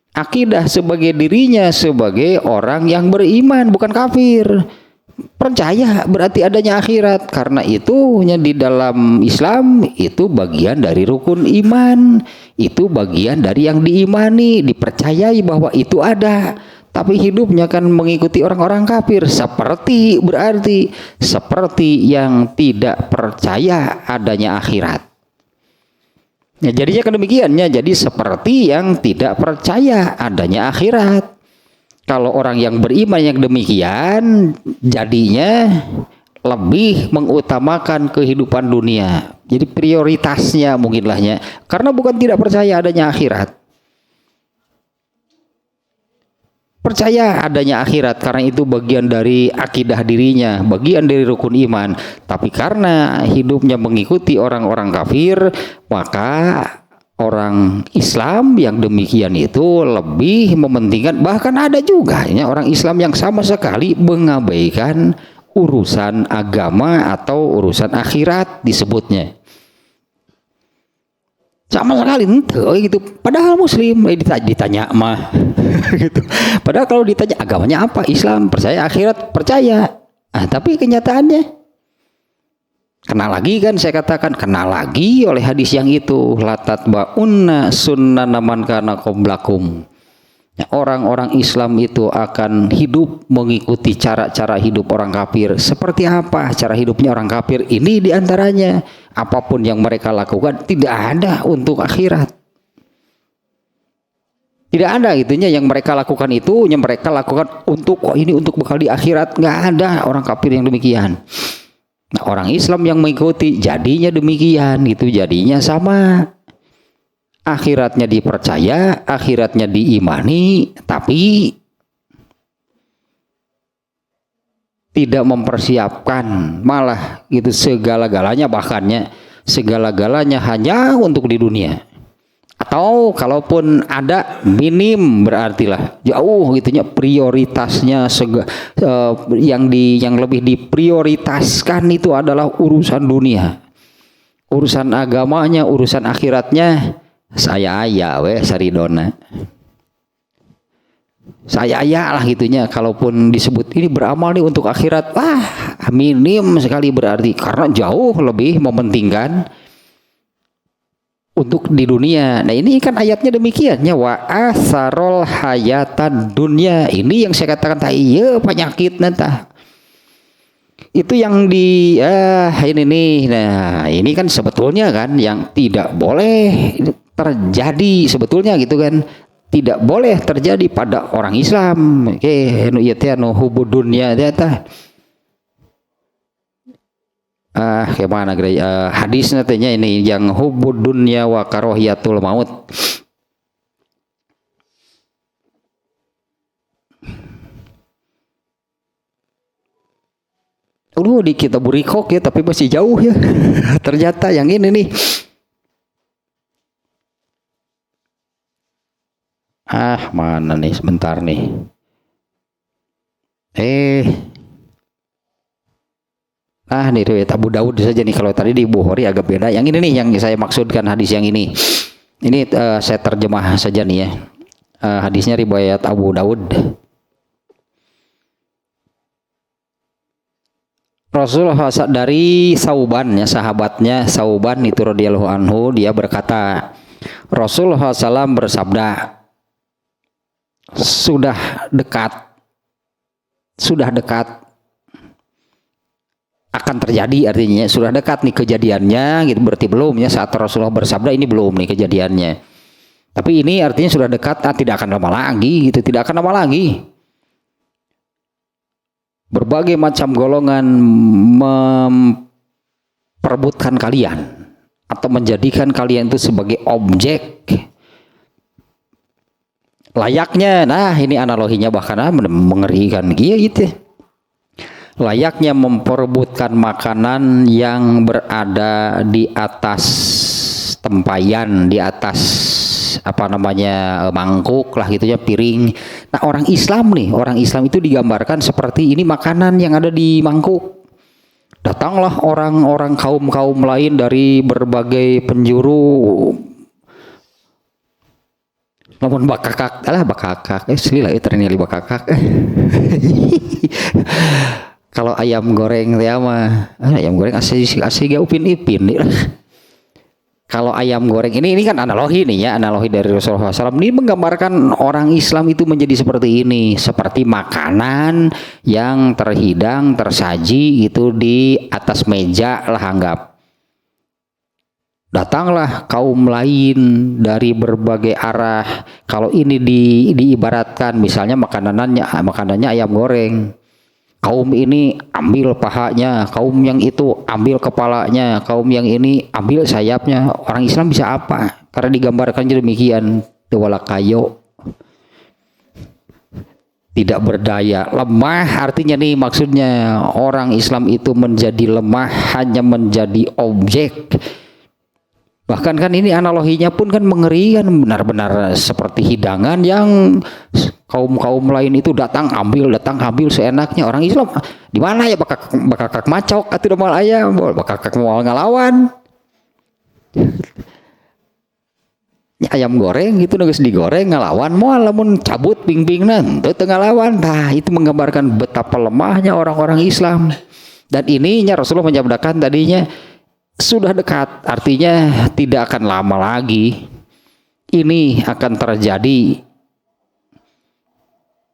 Akidah sebagai dirinya sebagai orang yang beriman, bukan kafir. Percaya berarti adanya akhirat. Karena itu di dalam Islam itu bagian dari rukun iman. Itu bagian dari yang diimani, dipercayai bahwa itu ada. tapi hidupnya kan mengikuti orang-orang kafir. Seperti berarti seperti yang tidak percaya adanya akhirat. Ya, jadinya kan demikiannya. Jadi seperti yang tidak percaya adanya akhirat. Kalau orang yang beriman yang demikian, jadinya lebih mengutamakan kehidupan dunia. Jadi prioritasnya mungkin lahnya, karena bukan tidak percaya adanya akhirat. Percaya adanya akhirat karena itu bagian dari akidah dirinya, bagian dari rukun iman. Tapi karena hidupnya mengikuti orang-orang kafir, maka orang Islam yang demikian itu lebih mementingkan, bahkan ada juga ya, orang Islam yang sama sekali mengabaikan urusan agama atau urusan akhirat disebutnya. Sama sekali ente gitu. Padahal muslim ditanya mah gitu. Padahal kalau ditanya agamanya apa? Islam, percaya akhirat, percaya. Tapi kenyataannya kena lagi kan, saya katakan kena lagi oleh hadis yang itu, latat ba'unna sunnana man kana qablakum. Ya, orang-orang Islam itu akan hidup mengikuti cara-cara hidup orang kafir. Seperti apa cara hidupnya orang kafir? Ini diantaranya, apapun yang mereka lakukan tidak ada untuk akhirat. Tidak ada itunya yang mereka lakukan itu, yang mereka lakukan untuk ini untuk bekal di akhirat. Nggak ada orang kafir yang demikian. Nah, orang Islam yang mengikuti jadinya demikian, itu jadinya sama. Akhiratnya dipercaya, akhiratnya diimani, tapi tidak mempersiapkan, malah gitu segala-galanya, bahkannya segala-galanya hanya untuk di dunia. Atau kalaupun ada minim berartilah jauh gitunya prioritasnya yang lebih diprioritaskan itu adalah urusan dunia. Urusan agamanya, urusan akhiratnya saya saridona. Saya lah gitunya. Kalaupun disebut ini beramal nih untuk akhirat, minim sekali berarti, karena jauh lebih mementingkan untuk di dunia. Nah ini kan ayatnya demikiannya, wa asarol hayatan dunia. Ini yang saya katakan tadi, ya penyakit nata. Itu yang di ini nih. Nah ini kan sebetulnya kan yang tidak boleh terjadi sebetulnya gitu kan, tidak boleh terjadi pada orang Islam. Nu ieu teh anu hubud dunya teh tah. Kemana geura hadisna teh nya ini yang hubud dunya wa karahiyatul maut. Di kitab Burikok ya, tapi masih jauh ya. Ternyata yang ini nih. Mana nih sebentar nih. Nih riwayat Abu Daud saja nih. Kalau tadi di Bukhari agak beda. Yang ini nih yang saya maksudkan hadis yang ini. Ini saya terjemah saja nih ya. Hadisnya riwayat Abu Daud. Rasulullah dari Sauban ya, sahabatnya Sauban itu radhiyallahu anhu, dia berkata, Rasulullah SAW bersabda, sudah dekat akan terjadi, artinya sudah dekat nih kejadiannya gitu, berarti belum ya, saat Rasulullah bersabda ini belum nih kejadiannya, tapi ini artinya sudah dekat, tidak akan lama lagi gitu, tidak akan lama lagi. Berbagai macam golongan memperebutkan kalian atau menjadikan kalian itu sebagai objek layaknya. Nah ini analoginya bahkan mengerikan gitu. Layaknya memperebutkan makanan yang berada di atas tempayan, di atas mangkuk lah gitu ya, piring. Nah orang Islam itu digambarkan seperti ini, makanan yang ada di mangkuk. Datanglah orang-orang kaum lain dari berbagai penjuru, namun bakakak ternyata bakakak. Kalau ayam goreng ya mah ayam goreng asli gak upin ipin. Kalau ayam goreng ini kan analogi nih ya, analogi dari Rasulullah SAW ini menggambarkan orang Islam itu menjadi seperti ini, seperti makanan yang terhidang, tersaji itu di atas meja lah anggap. Datanglah kaum lain dari berbagai arah. Kalau ini diibaratkan misalnya makanannya ayam goreng. Kaum ini ambil pahanya, kaum yang itu ambil kepalanya, kaum yang ini ambil sayapnya. Orang Islam bisa apa? Karena digambarkan demikian, wala kayo, tidak berdaya, lemah. Artinya nih maksudnya orang Islam itu menjadi lemah, hanya menjadi objek. Bahkan kan ini analoginya pun kan mengerikan, benar-benar seperti hidangan yang kaum lain itu datang ambil seenaknya. Orang Islam di mana ya bakak macok atau demal ayam bakak mau ngelawan ayam goreng gitu nugas digoreng ngelawan mau lamun cabut ping-pingnan teu ngelawan. Nah itu menggambarkan betapa lemahnya orang-orang Islam. Dan ininya Rasulullah menyabdakan tadinya sudah dekat, artinya tidak akan lama lagi ini akan terjadi.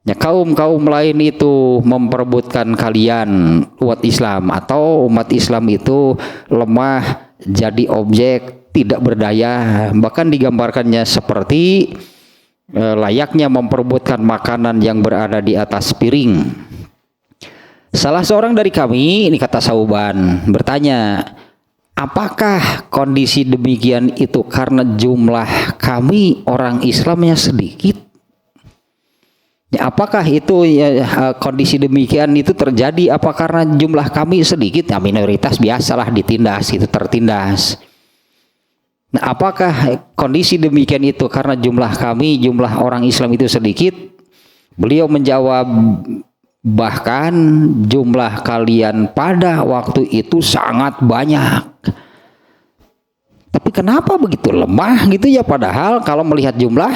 Ya, kaum lain itu memperebutkan kalian umat Islam, atau umat Islam itu lemah, jadi objek, tidak berdaya. Bahkan digambarkannya seperti layaknya memperebutkan makanan yang berada di atas piring. Salah seorang dari kami, ini kata Sauban, bertanya, apakah kondisi demikian itu karena jumlah kami orang Islamnya sedikit? Ya, apakah itu kondisi demikian itu terjadi apa karena jumlah kami sedikit? Ya, minoritas biasalah ditindas, itu tertindas. Nah, apakah kondisi demikian itu karena jumlah orang Islam itu sedikit? Beliau menjawab, bahkan jumlah kalian pada waktu itu sangat banyak. Tapi kenapa begitu lemah gitu ya, padahal kalau melihat jumlah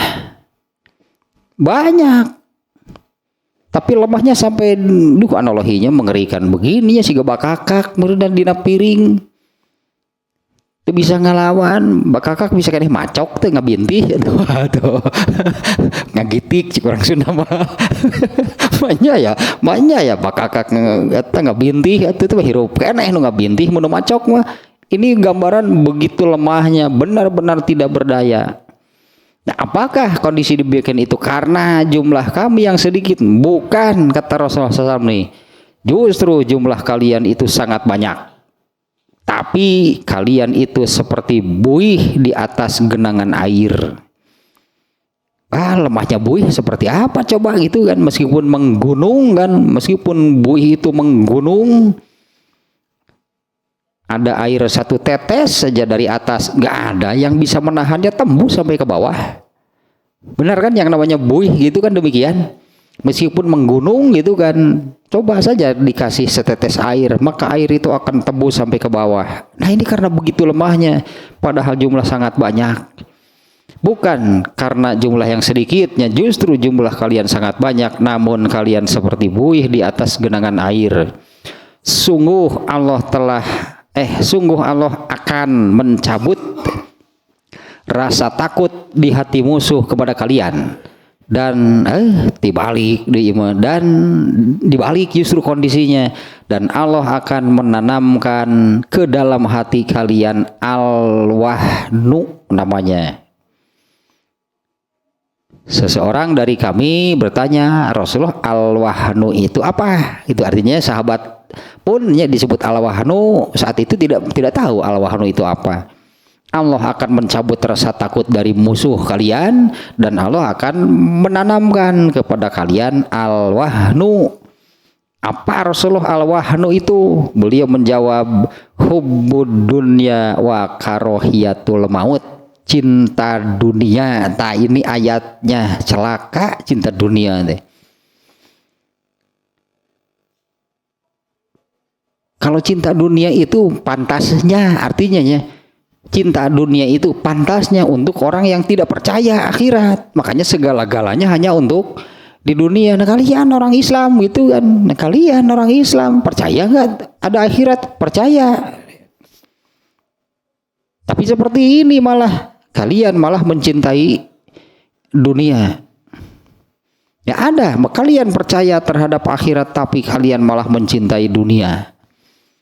banyak. Tapi lemahnya sampai analoginya mengerikan begini ya, si bakakak dan dina piring itu bisa ngelawan. Bakakak bisa kene macok teh ngabintih tuh ngagitik cik orang Sunda mah manya ya bakakak eta ngabintih atuh teh hirup keneh nu ngabintih mun macok mah. Ini gambaran begitu lemahnya, benar-benar tidak berdaya. Nah, apakah kondisi demikian itu karena jumlah kami yang sedikit? Bukan, kata Rasulullah SAW nih. Justru jumlah kalian itu sangat banyak. Tapi kalian itu seperti buih di atas genangan air. Lemahnya buih seperti apa coba gitu kan? Meskipun menggunung kan, meskipun buih itu menggunung, ada air satu tetes saja dari atas, nggak ada yang bisa menahannya tembus sampai ke bawah. Benar kan yang namanya buih gitu kan demikian. Meskipun menggunung gitu kan, coba saja dikasih setetes air, maka air itu akan tembus sampai ke bawah. Nah ini karena begitu lemahnya, padahal jumlah sangat banyak. Bukan karena jumlah yang sedikitnya, justru jumlah kalian sangat banyak, namun kalian seperti buih di atas genangan air. Sungguh Allah akan mencabut rasa takut di hati musuh kepada kalian, dan dibalik justru kondisinya, dan Allah akan menanamkan ke dalam hati kalian al-wahnu namanya. Seseorang dari kami bertanya, Rasulullah, al-wahnu itu apa? Itu artinya sahabat pun ya disebut al-wahnu saat itu tidak tahu al-wahnu itu apa. Allah akan mencabut rasa takut dari musuh kalian, dan Allah akan menanamkan kepada kalian al-wahnu. Apa Rasulullah al-wahnu itu? Beliau menjawab, hubbud dunya wa karohiyatul maut. Cinta dunia. Nah ini ayatnya, celaka cinta dunia deh. Kalau cinta dunia itu pantasnya, artinya ya, cinta dunia itu pantasnya untuk orang yang tidak percaya akhirat. Makanya segala-galanya hanya untuk di dunia. Nah kalian orang Islam gitu kan, nah kalian orang Islam percaya nggak ada akhirat? Percaya. Tapi seperti ini malah kalian malah mencintai dunia. Ya ada, kalian percaya terhadap akhirat tapi kalian malah mencintai dunia.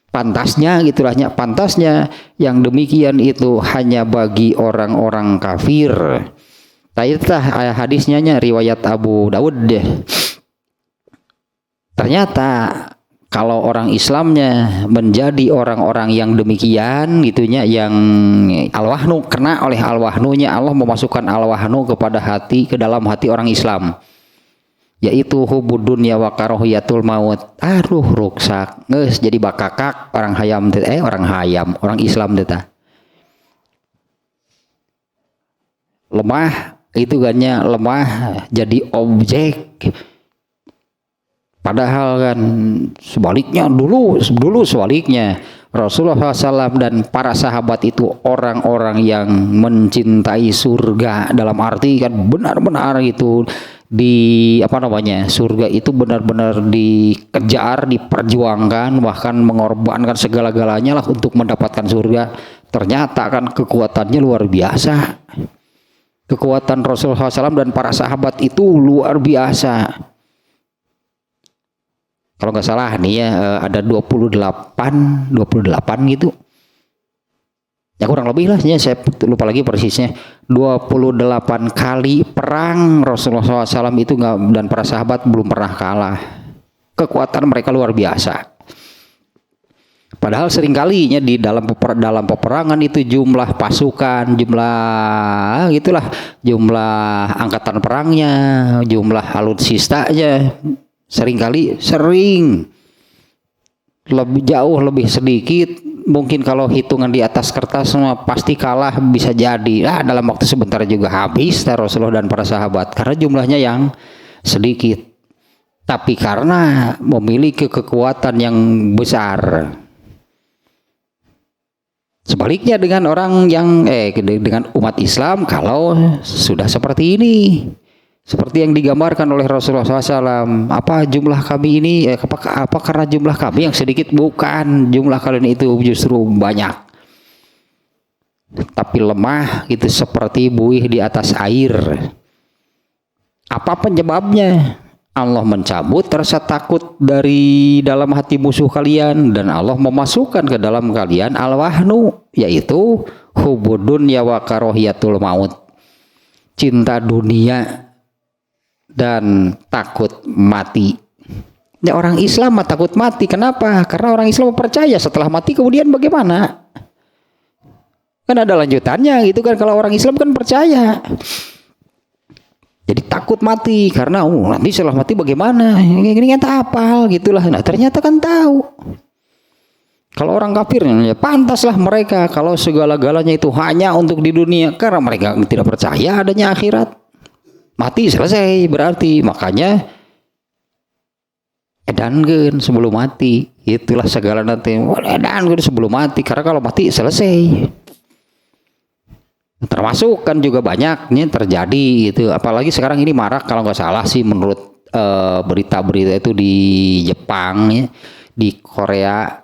Pantasnya gitulah, pantasnya yang demikian itu hanya bagi orang-orang kafir. Tah hadisnya riwayat Abu Dawud deh. Ternyata kalau orang Islamnya menjadi orang-orang yang demikian gitunya, yang al-wahnu, kena oleh al-wahnunya, Allah memasukkan al-wahnu kepada hati, ke dalam hati orang Islam, yaitu hubud dunya wa karahiyatul maut. Aduh ruksak geus jadi bakakak orang hayam orang Islam teh lemah itu gannya, lemah jadi objek. Padahal kan sebaliknya, dulu sebaliknya Rasulullah SAW dan para sahabat itu orang-orang yang mencintai surga, dalam arti kan benar-benar itu surga itu benar-benar dikejar, diperjuangkan, bahkan mengorbankan segala-galanya lah untuk mendapatkan surga. Ternyata kan kekuatannya luar biasa. Kekuatan Rasulullah SAW dan para sahabat itu luar biasa. Kalau nggak salah nih ya, ada 28 gitu. Ya kurang lebih lah, ya, saya lupa lagi persisnya. 28 kali perang Rasulullah SAW itu dan para sahabat belum pernah kalah. Kekuatan mereka luar biasa. Padahal seringkalinya di dalam peperangan itu jumlah pasukan, jumlah angkatan perangnya, jumlah alutsistanya sering lebih sedikit. Mungkin kalau hitungan di atas kertas semua pasti kalah, bisa jadi dalam waktu sebentar juga habis Rasulullah dan para sahabat karena jumlahnya yang sedikit, tapi karena memiliki kekuatan yang besar. Sebaliknya dengan orang yang dengan umat Islam, kalau sudah seperti ini, seperti yang digambarkan oleh Rasulullah SAW, apa jumlah kami ini, apa karena jumlah kami yang sedikit? Bukan, jumlah kalian itu justru banyak, tapi lemah gitu, seperti buih di atas air. Apa penyebabnya? Allah mencabut rasa takut dari dalam hati musuh kalian, dan Allah memasukkan ke dalam kalian al-wahnu, yaitu hubud dunya wa karahiyatul maut, cinta dunia dan takut mati. Ya, orang Islam takut mati. Kenapa? Karena orang Islam percaya setelah mati kemudian bagaimana? Kan ada lanjutannya gitu kan. Kalau orang Islam kan percaya. Jadi takut mati karena nanti setelah mati bagaimana? Ini kan tak apal gitulah. Nah, ternyata kan tahu. Kalau orang kafir ya pantaslah mereka kalau segala-galanya itu hanya untuk di dunia, karena mereka tidak percaya adanya akhirat. Mati selesai berarti, makanya edankeun sebelum mati, itulah segala nanti edankeun sebelum mati, karena kalau mati selesai. Termasuk kan juga banyaknya terjadi gitu, apalagi sekarang ini marak kalau nggak salah sih menurut berita-berita itu di Jepang ya, di Korea,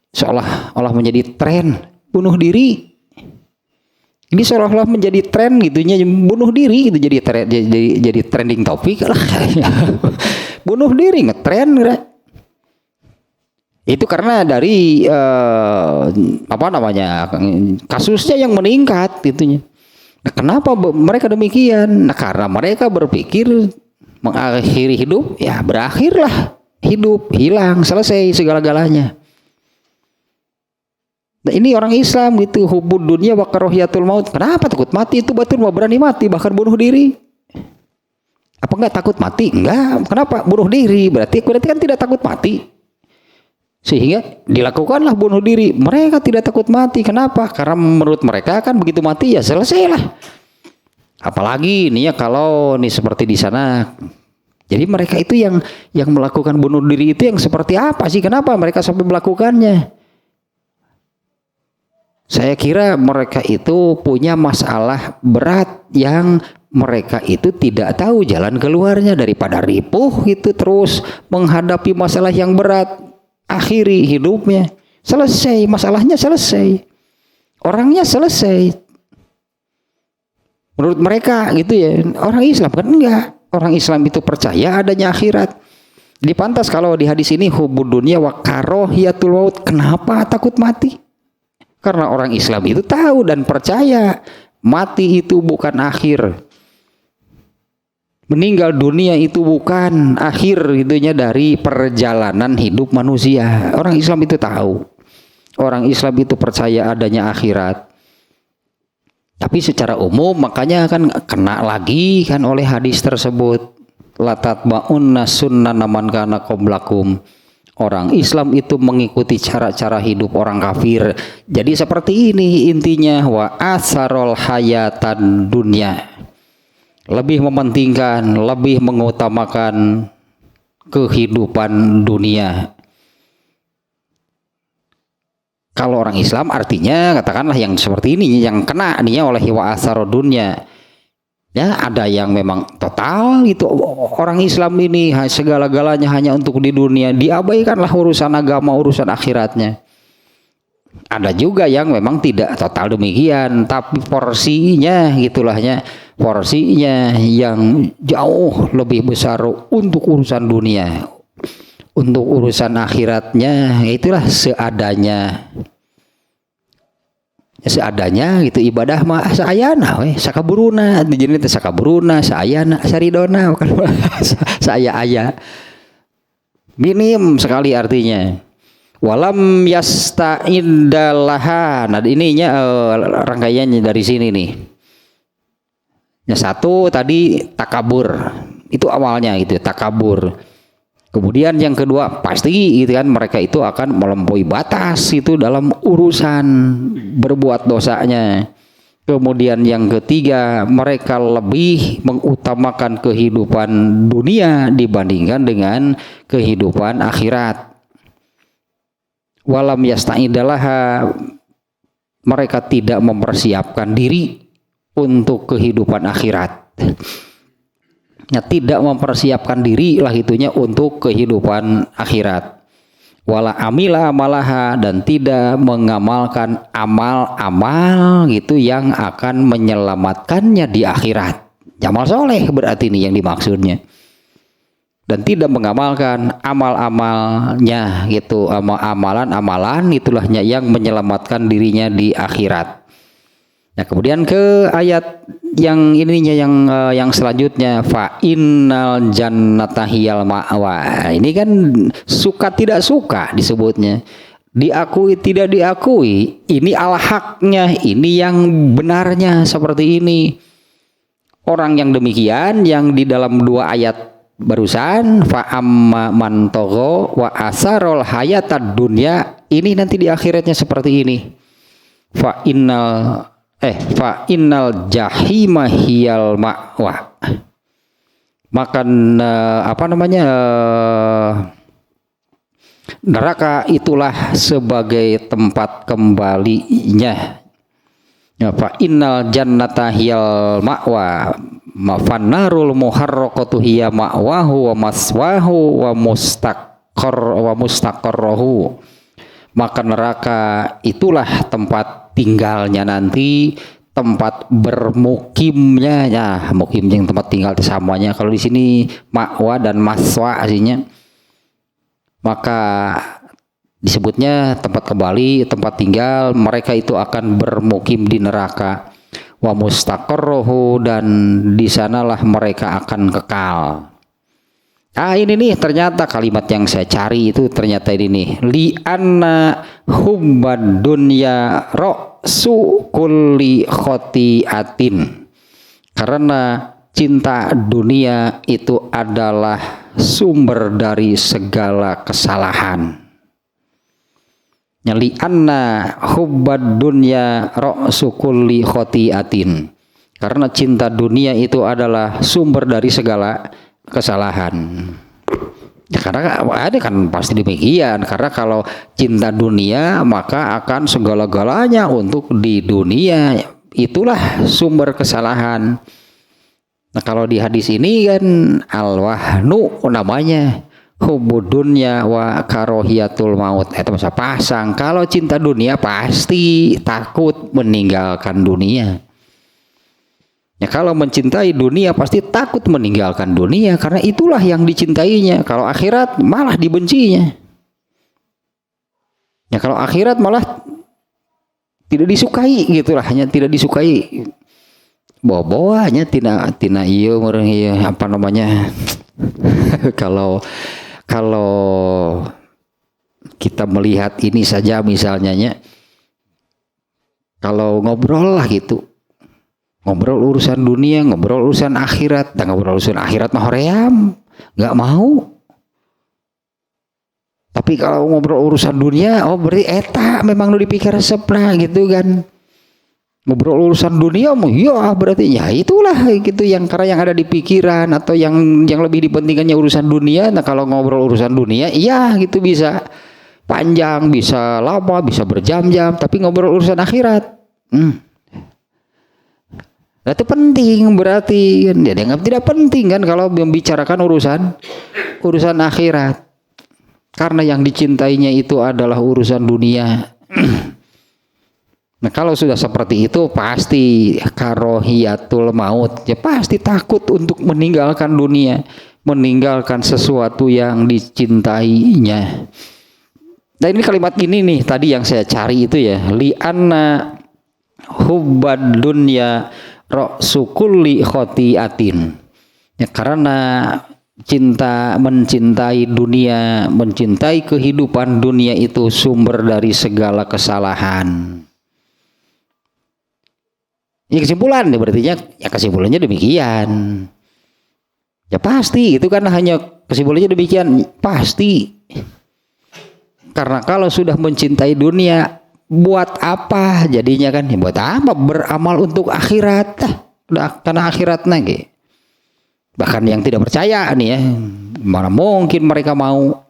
seolah-olah menjadi tren bunuh diri. Ini seolah-olah menjadi tren gitunya, bunuh diri itu jadi trending topik lah. Bunuh diri ngetren. Itu karena dari kasusnya yang meningkat gitunya. Nah, kenapa mereka demikian? Nah, karena mereka berpikir mengakhiri hidup, ya berakhirlah hidup, hilang, selesai segala-galanya. Nah, ini orang Islam gitu, hubud dunya wa karahiyatul maut. Kenapa takut mati? Itu betul, mau berani mati, bahkan bunuh diri. Apa enggak takut mati? Enggak. Kenapa? Bunuh diri. Berarti kan tidak takut mati. Sehingga dilakukanlah bunuh diri. Mereka tidak takut mati. Kenapa? Karena menurut mereka kan begitu mati ya selesailah. Apalagi ini ya kalau nih seperti di sana. Jadi mereka itu yang melakukan bunuh diri itu yang seperti apa sih? Kenapa mereka sampai melakukannya? Saya kira mereka itu punya masalah berat yang mereka itu tidak tahu jalan keluarnya, daripada ripuh itu terus menghadapi masalah yang berat. Akhiri hidupnya, selesai, masalahnya selesai. Orangnya selesai. Menurut mereka gitu ya. Orang Islam kan enggak. Orang Islam itu percaya adanya akhirat. Jadi pantas kalau di hadis ini hubud dunya wa karahiyatul maut. Kenapa takut mati? Karena orang Islam itu tahu dan percaya mati itu bukan akhir. Meninggal dunia itu bukan akhir itunya dari perjalanan hidup manusia. Orang Islam itu tahu. Orang Islam itu percaya adanya akhirat. Tapi secara umum makanya kan kena lagi kan oleh hadis tersebut. Latat ba'unna sunnana man kana qablakum. Orang Islam itu mengikuti cara-cara hidup orang kafir. Jadi seperti ini intinya, wa asarul hayatan dunya. Lebih mementingkan, lebih mengutamakan kehidupan dunia. Kalau orang Islam artinya katakanlah yang seperti ini yang kena ninya oleh wa asarul dunya. Ya, ada yang memang total gitu orang Islam ini segala-galanya hanya untuk di dunia, diabaikanlah urusan agama, urusan akhiratnya. Ada juga yang memang tidak total demikian, tapi porsinya gitulahnya, porsinya yang jauh lebih besar untuk urusan dunia. Untuk urusan akhiratnya itulah seadanya. Seadanya gitu, ibadah mah saayana we sakaburuna dijieun teh sakaburuna saayana saridona bukan saya aya minim sekali artinya. Walam yasta'indallaha. Nah ininya rangkaiannya dari sini nih. Yang satu tadi takabur, itu awalnya gitu takabur. Kemudian yang kedua pasti gitu kan mereka itu akan melampaui batas itu dalam urusan berbuat dosanya. Kemudian yang ketiga mereka lebih mengutamakan kehidupan dunia dibandingkan dengan kehidupan akhirat. Walam yasta'idallaha, mereka tidak mempersiapkan diri untuk kehidupan akhirat. Ya, tidak mempersiapkan diri lah itunya untuk kehidupan akhirat. Wala amila amalaha, dan tidak mengamalkan amal-amal gitu yang akan menyelamatkannya di akhirat. Amal soleh berarti ini yang dimaksudnya. Dan tidak mengamalkan amal-amalnya gitu, amalan-amalan itulahnya yang menyelamatkan dirinya di akhirat. Nah kemudian ke ayat yang ininya yang selanjutnya, fa innal jannata hiyal ma'wa. Ini kan suka tidak suka disebutnya, diakui tidak diakui, ini al-haknya, ini yang benarnya seperti ini. Orang yang demikian yang di dalam dua ayat barusan, fa amma man tagha wa asarul hayatad dunya, ini nanti di akhiratnya seperti ini. Fa innal jahima hiyal ma'wa. Maka neraka itulah sebagai tempat kembalinya. Ya, fa innal jannata hiyal ma'wa. Fanarul muharraqatu hiya ma'wahu wa maswahu wa mustaqarrahu. Maka neraka itulah tempat tinggalnya nanti, tempat bermukimnya. Ya, mukim yang tempat tinggal semuanya. Kalau di sini ma'wa dan maswa aslinya. Maka disebutnya tempat kembali, tempat tinggal. Mereka itu akan bermukim di neraka. Wa mustaqarruhu, dan di sanalah mereka akan kekal. Ini nih ternyata kalimat yang saya cari itu ternyata ini nih. Li anna hubbad dunya ra'su kulli khotiatin. Karena cinta dunia itu adalah sumber dari segala kesalahan. Li anna hubbad dunya ra'su kulli khotiatin. Karena cinta dunia itu adalah sumber dari segala kesalahan. Ya, karena ada kan pasti demikian. Karena kalau cinta dunia maka akan segala-galanya untuk di dunia. Itulah sumber kesalahan. Nah kalau di hadis ini kan al-wahnu namanya, Hubbud dunya wa karohiyatul maut. Eta masa pasang. Kalau cinta dunia pasti takut meninggalkan dunia. Ya kalau mencintai dunia pasti takut meninggalkan dunia karena itulah yang dicintainya. Kalau akhirat malah dibencinya. Ya kalau akhirat malah tidak disukai gitulah, hanya tidak disukai. Bawa-bawanya tina iya apa namanya? Kalau kita melihat ini saja misalnya, kalau ngobrol lah gitu, ngobrol urusan dunia, ngobrol urusan akhirat, dan ngobrol urusan akhirat mah hoream, nggak mau. Tapi kalau ngobrol urusan dunia, oh berarti eta memang lu dipikir resepna gitu kan. Ngobrol urusan dunia mah ya berarti ya itulah gitu yang karena yang ada di pikiran atau yang lebih dipentingkannya urusan dunia. Nah kalau ngobrol urusan dunia iya gitu bisa panjang, bisa lama, bisa berjam-jam, tapi ngobrol urusan akhirat nah, itu penting berarti kan. Dia dianggap tidak penting kan kalau membicarakan urusan akhirat karena yang dicintainya itu adalah urusan dunia. Nah kalau sudah seperti itu pasti karohiyatul maut, ya pasti takut untuk meninggalkan dunia, meninggalkan sesuatu yang dicintainya. Dan ini kalimat ini nih tadi yang saya cari itu ya, li'anna hubbad dunya ra'su kulli khotiatin. Ya karena mencintai dunia, mencintai kehidupan dunia itu sumber dari segala kesalahan. Ya kesimpulan ya berarti ya kesimpulannya demikian. Ya pasti itu kan hanya kesimpulannya demikian pasti. Karena kalau sudah mencintai dunia buat apa jadinya kan? Ya buat apa beramal untuk akhirat? Karena akhirat lagi. Bahkan yang tidak percaya nih ya, mana mungkin mereka mau.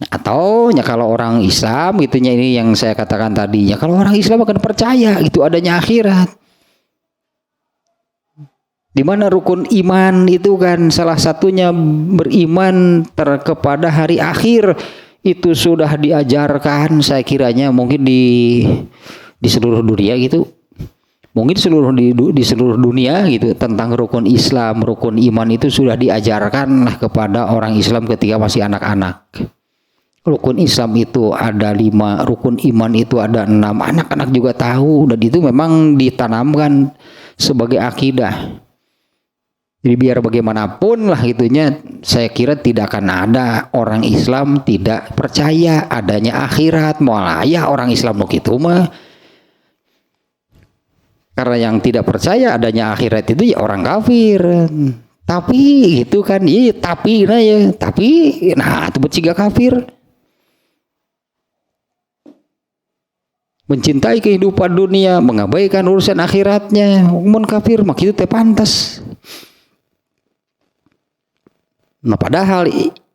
Atau ya kalau orang Islam gitunya ini yang saya katakan tadinya, kalau orang Islam akan percaya itu adanya akhirat. Di mana rukun iman itu kan salah satunya beriman kepada hari akhir itu sudah diajarkan saya kiranya mungkin di seluruh dunia gitu. Mungkin di seluruh dunia gitu tentang rukun Islam, rukun iman itu sudah diajarkan lah kepada orang Islam ketika masih anak-anak. Rukun Islam itu ada 5, rukun iman itu ada 6. Anak-anak juga tahu dan itu memang ditanamkan sebagai akidah. Jadi biar bagaimanapun lah itunya, saya kira tidak akan ada orang Islam tidak percaya adanya akhirat. Malah ya orang Islam gitu mah. Karena yang tidak percaya adanya akhirat itu ya orang kafir. Tapi itu kan, iya tapi nah itu berciga kafir. Mencintai kehidupan dunia, mengabaikan urusan akhiratnya, mun kafir mak itu teh pantas. Nah padahal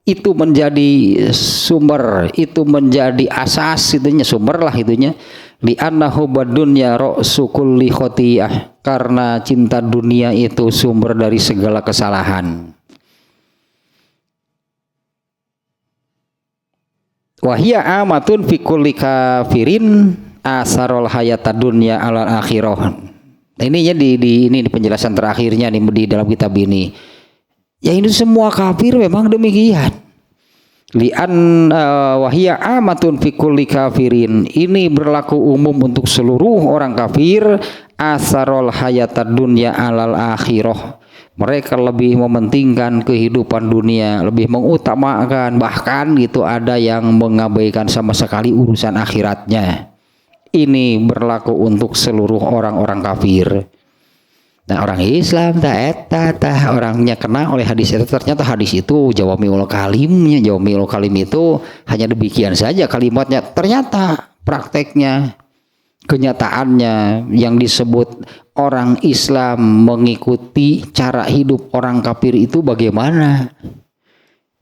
itu menjadi sumber, itu menjadi asas itunya, sumber lah itunya. Li'anna hubbad dunya ra'su kulli khoti'ah, karena cinta dunia itu sumber dari segala kesalahan. Wahia amatun fi kulli kafirin asarul hayatad dunya alal akhirah. Nah ininya ini di penjelasan terakhirnya di dalam kitab ini. Ya ini semua kafir memang demikian. Li'an wahia amatun fi kulli kafirin. Ini berlaku umum untuk seluruh orang kafir. Asarul hayatad dunya alal akhirah. Mereka lebih mementingkan kehidupan dunia, lebih mengutamakan, bahkan gitu ada yang mengabaikan sama sekali urusan akhiratnya. Ini berlaku untuk seluruh orang-orang kafir. Nah orang Islam orangnya kena oleh hadis itu, ternyata hadis itu jawamiul kalimnya. Jawamiul kalim itu hanya demikian saja kalimatnya, ternyata prakteknya, kenyataannya yang disebut orang Islam mengikuti cara hidup orang kafir itu bagaimana.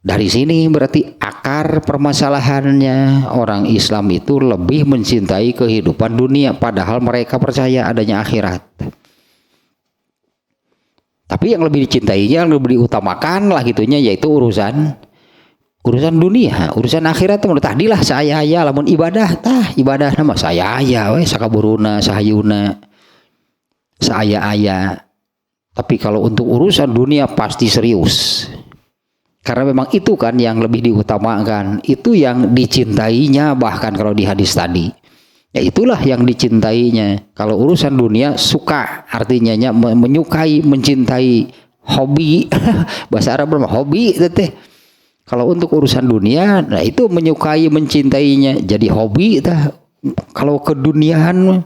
Dari sini berarti akar permasalahannya, orang Islam itu lebih mencintai kehidupan dunia padahal mereka percaya adanya akhirat. Tapi yang lebih dicintainya, yang lebih diutamakan lah gitunya yaitu urusan urusan dunia, urusan akhirat menurut tadilah saya ya lamun ibadah nama saya ya we sakaburuna sahayuna saya aya. Tapi kalau untuk urusan dunia pasti serius. Karena memang itu kan yang lebih diutamakan, itu yang dicintainya, bahkan kalau di hadis tadi. Ya itulah yang dicintainya. Kalau urusan dunia suka, artinya menyukai, mencintai, hobi. Bahasa Arab berapa? Hobi teh. Kalau untuk urusan dunia, nah itu menyukai, mencintainya, jadi hobi tah. Kalau keduniaan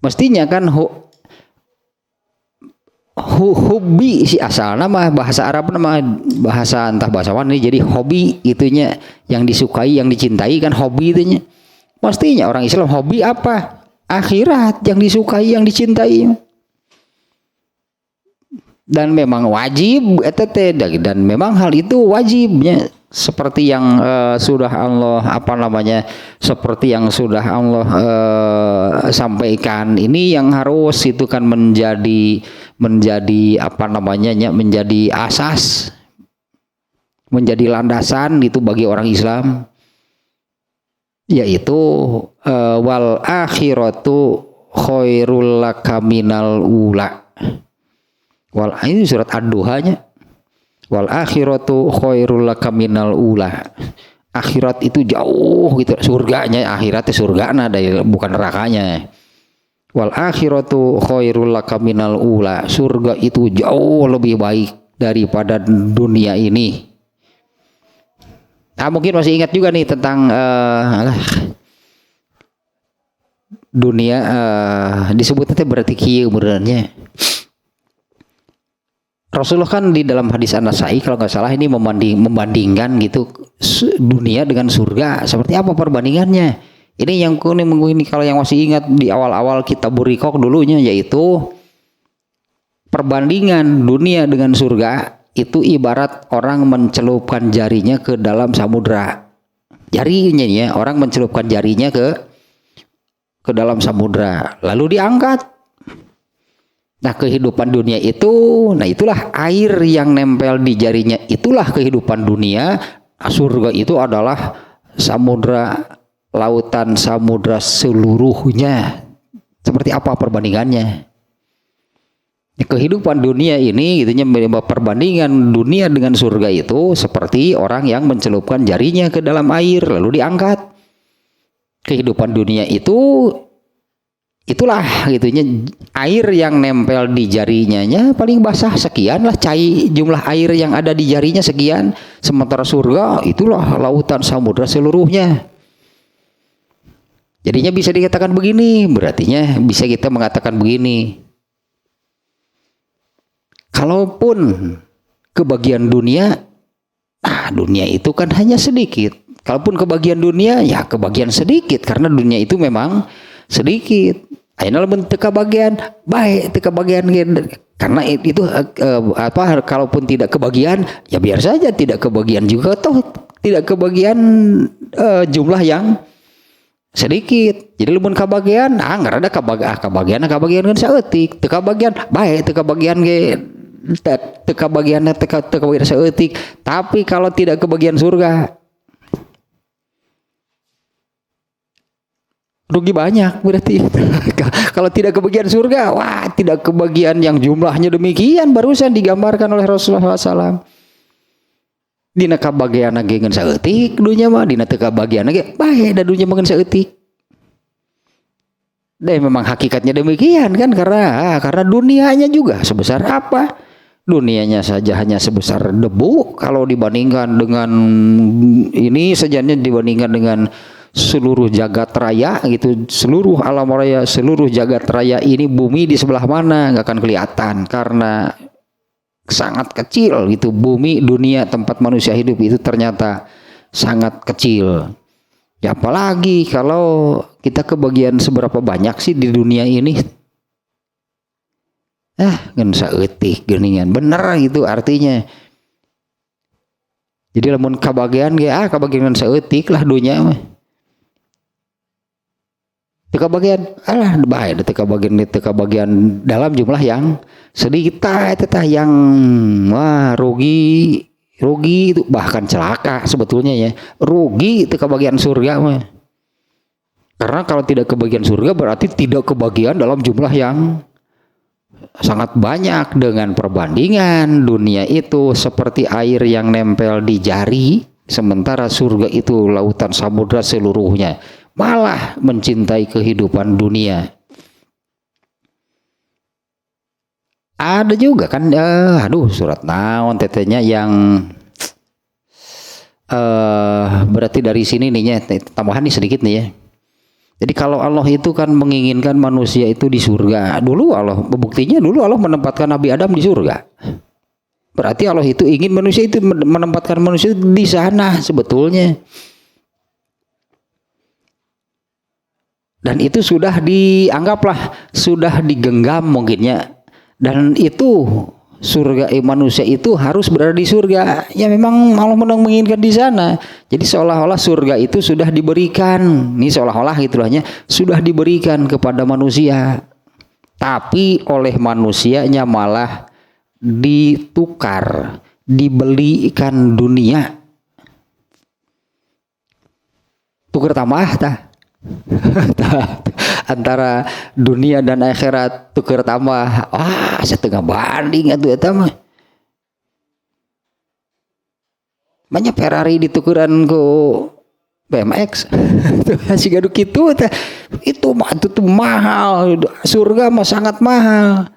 mestinya kan hobi si asal nama bahasa Arab nama bahasa entah bahasa mana jadi hobi itunya yang disukai yang dicintai kan hobi itunya. Mestinya orang Islam hobi apa? Akhirat yang disukai yang dicintai. Dan memang wajib dan memang hal itu wajibnya seperti yang sudah Allah seperti yang sudah Allah sampaikan ini yang harus itu kan menjadi menjadi asas, menjadi landasan itu bagi orang Islam, yaitu wal akhiratu khairul laka minal ula. Ini surat Ad-Duha-nya. Wal akhiratu khairul laka minal ula. Akhirat itu jauh gitu, surganya akhirat itu surgana bukan nerakanya. Wal akhiratu khairul laka minal ula. Surga itu jauh lebih baik daripada dunia ini. Nah, mungkin masih ingat juga nih tentang dunia disebutnya berarti kieu benerannya. Rasulullah kan di dalam hadis An-Nasai kalau nggak salah ini membandingkan gitu dunia dengan surga. Seperti apa perbandingannya? Ini yang ini kalau yang masih ingat di awal-awal kita burikok dulunya, yaitu perbandingan dunia dengan surga itu ibarat orang mencelupkan jarinya ke dalam samudra. Jarinya ya, orang mencelupkan jarinya ke dalam samudra lalu diangkat. Nah, kehidupan dunia itu, nah itulah air yang nempel di jarinya, itulah kehidupan dunia. Surga itu adalah samudra, lautan samudra seluruhnya. Seperti apa perbandingannya? Kehidupan dunia ini gitunya, perbandingan dunia dengan surga itu seperti orang yang mencelupkan jarinya ke dalam air lalu diangkat. Kehidupan dunia itu itulah gitunya, air yang nempel di jarinya paling basah sekian lah, jumlah air yang ada di jarinya sekian, sementara surga itulah lautan samudra seluruhnya. Jadinya bisa dikatakan begini, berartinya bisa kita mengatakan begini, kalaupun kebagian dunia, dunia itu kan hanya sedikit. Kalaupun kebagian dunia, ya kebagian sedikit karena dunia itu memang sedikit. Ayeuna lamun teu kabagian baik, teu kabagian karena itu kalaupun tidak kebagian ya biar saja tidak kebagian juga, toh tidak kebagian jumlah yang sedikit. Jadi lamun kabagian ngarada kabagian kan saeutik, teu kabagian baik, teu kabagian ge teu kabagian saeutik. Tapi kalau tidak kebagian surga rugi banyak berarti. Kalau tidak kebagian surga, wah tidak kebagian yang jumlahnya demikian barusan digambarkan oleh Rasulullah SAW. Dina kabagian ge ngeun saeutik dunya mah, dina teu kabagian ge bae da dunya mah ngeun saeutik. Dan memang hakikatnya demikian kan, karena dunianya juga sebesar apa? Dunianya saja hanya sebesar debu kalau dibandingkan dengan ini sejanya, dibandingkan dengan seluruh jagat raya gitu, seluruh alam raya, seluruh jagat raya ini bumi di sebelah mana nggak akan kelihatan karena sangat kecil gitu. Bumi, dunia tempat manusia hidup itu ternyata sangat kecil. Ya apalagi kalau kita kebagian seberapa banyak sih di dunia ini? Ngan saeutik geuningan bener gitu artinya. Jadi lamun kabagian ge kabagian saeutik lah dunia mah. Teka bagian baik teka bagian dalam jumlah yang sedikit yang rugi rugi itu, bahkan celaka sebetulnya ya, rugi itu kebagian surga mah. Karena kalau tidak kebagian surga berarti tidak kebagian dalam jumlah yang sangat banyak. Dengan perbandingan dunia itu seperti air yang nempel di jari, sementara surga itu lautan samudra seluruhnya. Malah mencintai kehidupan dunia. Ada juga kan, surat naon tetenya yang berarti dari sini nih ya, tambahan nih sedikit nih ya. Jadi kalau Allah itu kan menginginkan manusia itu di surga. Dulu Allah, buktinya dulu Allah menempatkan Nabi Adam di surga. Berarti Allah itu ingin manusia itu menempatkan manusia di sana sebetulnya. Dan itu sudah dianggaplah, sudah digenggam mungkinnya. Dan itu surga manusia itu harus berada di surga. Ya memang Allah menginginkan di sana. Jadi seolah-olah surga itu sudah diberikan. Ini seolah-olah gitulah ya, sudah diberikan kepada manusia. Tapi oleh manusianya malah ditukar, dibelikan dunia. Tukar tambah tah. Antara dunia dan akhirat tukar tambah, setengah banding atuh eta mah. Banyak Ferrari ditukeran ku BMX. Si gaduh kitu teh. Itu mah itu mahal, surga mah sangat mahal.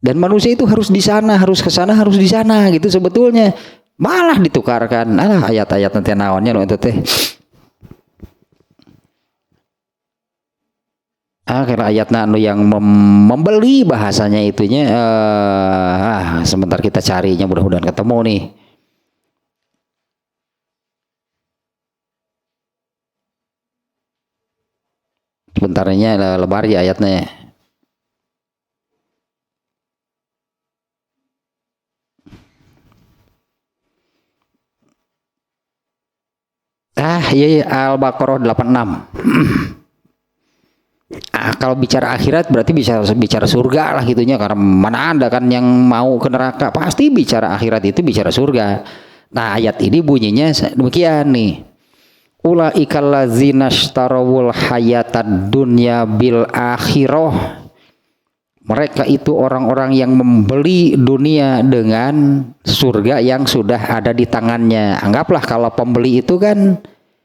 Dan manusia itu harus di sana, harus ke sana, harus di sana gitu sebetulnya. Malah ditukarkan. Ayat-ayat nanti naonnya lo itu teh. Karena ayatnya anu yang membeli bahasanya itunya, sebentar kita carinya, mudah-mudahan ketemu nih. Sebentarnya lebar ya ayatnya. Iya, Al-Baqarah 86. Kalau bicara akhirat berarti bisa bicara surga lah gitunya, karena mana ada kan yang mau ke neraka, pasti bicara akhirat itu bicara surga. Nah ayat ini bunyinya demikian nih, ulaikal ladzina ishtarawul hayatad dunya bil akhirah, mereka itu orang-orang yang membeli dunia dengan surga yang sudah ada di tangannya. Anggaplah kalau pembeli itu kan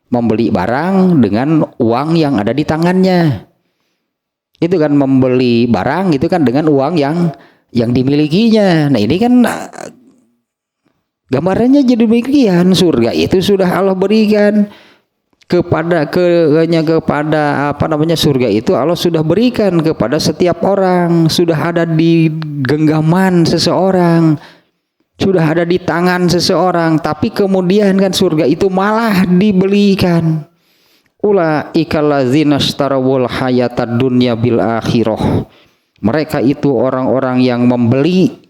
membeli barang dengan uang yang ada di tangannya. Itu kan membeli barang itu kan dengan uang yang dimilikinya. Nah ini kan gambarannya jadi demikian. Surga itu sudah Allah berikan kepada surga itu Allah sudah berikan kepada setiap orang, sudah ada di genggaman seseorang, sudah ada di tangan seseorang. Tapi kemudian kan surga itu malah dibelikan. Ulaikal ladzina ishtarawul hayatad dunya bil akhirah. Mereka itu orang-orang yang membeli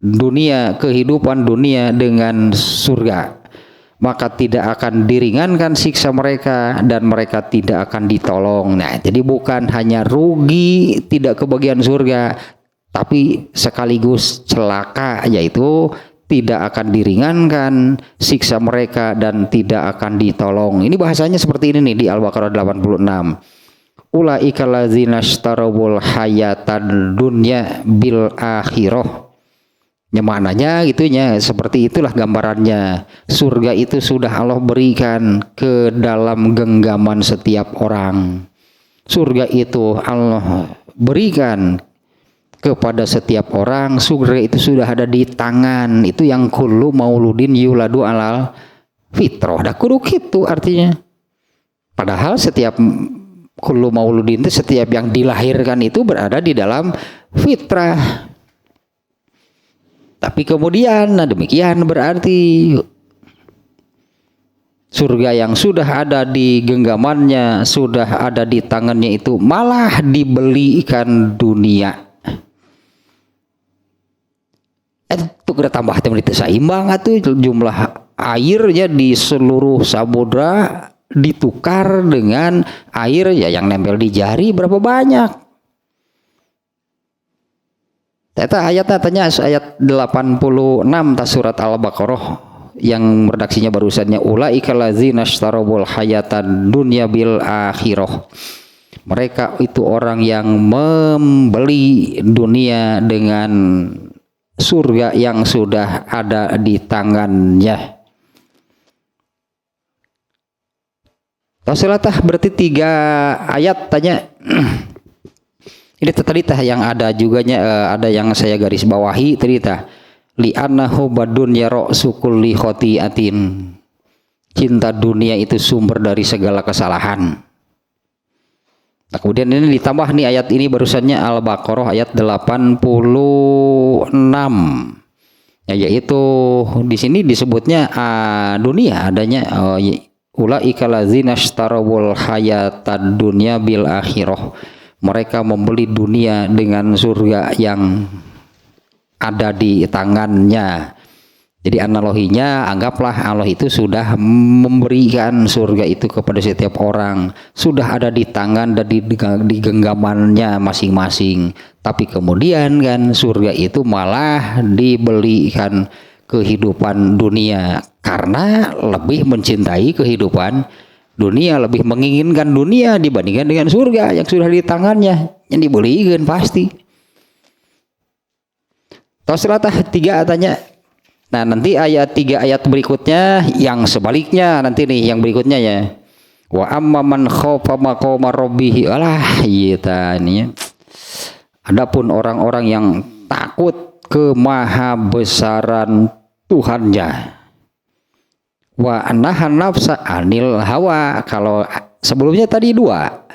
dunia, kehidupan dunia dengan surga. Maka tidak akan diringankan siksa mereka dan mereka tidak akan ditolong. Nah, jadi bukan hanya rugi tidak kebagian surga, tapi sekaligus celaka, yaitu tidak akan diringankan siksa mereka dan tidak akan ditolong. Ini bahasanya seperti ini nih di Al-Baqarah 86. Ulaikal ladzina ishtarawul hayatad dunya bil akhirah. Maknanya gitunya, seperti itulah gambarannya. Surga itu sudah Allah berikan ke dalam genggaman setiap orang. Surga itu Allah berikan kepada setiap orang. Surga itu sudah ada di tangan. Itu yang kullu mauludin yuladu alal fitrah. Dah kudu gitu artinya. Padahal setiap kullu mauludin itu, setiap yang dilahirkan itu berada di dalam fitrah. Tapi kemudian demikian berarti surga yang sudah ada di genggamannya, sudah ada di tangannya itu malah dibelikan dunia. Itu kita tambah itu seimbang atau jumlah airnya di seluruh samudra ditukar dengan air ya yang nempel di jari berapa banyak. Eta ayatnya tanya ayat 86 ta surat Al-Baqarah yang redaksinya barusannya ulaika ladzina ishtarabul hayatan dunya bil akhirah. Mereka itu orang yang membeli dunia dengan surga yang sudah ada di tangannya. Tausilatah berarti 3 ayat tanya. Ini tadi tah yang ada juganya ada yang saya garis bawahi tadi tah li annahu badun yara sukulli khotiatin. Cinta dunia itu sumber dari segala kesalahan. Nah, kemudian ini ditambah nih ayat ini barusannya Al-Baqarah ayat 86. Ya, yaitu di sini disebutnya dunia adanya ulaika ladzina ishtarawul hayatad dunya bil akhirah. Mereka membeli dunia dengan surga yang ada di tangannya. Jadi analoginya anggaplah Allah itu sudah memberikan surga itu kepada setiap orang, sudah ada di tangan dan di genggamannya masing-masing. Tapi kemudian kan surga itu malah dibelikan kehidupan dunia karena lebih mencintai kehidupan dunia, lebih menginginkan dunia dibandingkan dengan surga yang sudah di tangannya, yang dibelikan pasti. Tausilatah 3 tanya. Nah nanti ayat 3 ayat berikutnya yang sebaliknya nanti nih yang berikutnya ya. Wa amma man khaufa maqama rabbih alah ini. Adapun orang-orang yang takut kemaha besaran Tuhannya. Wa nahan nafsa anil hawa. Kalau sebelumnya tadi 2.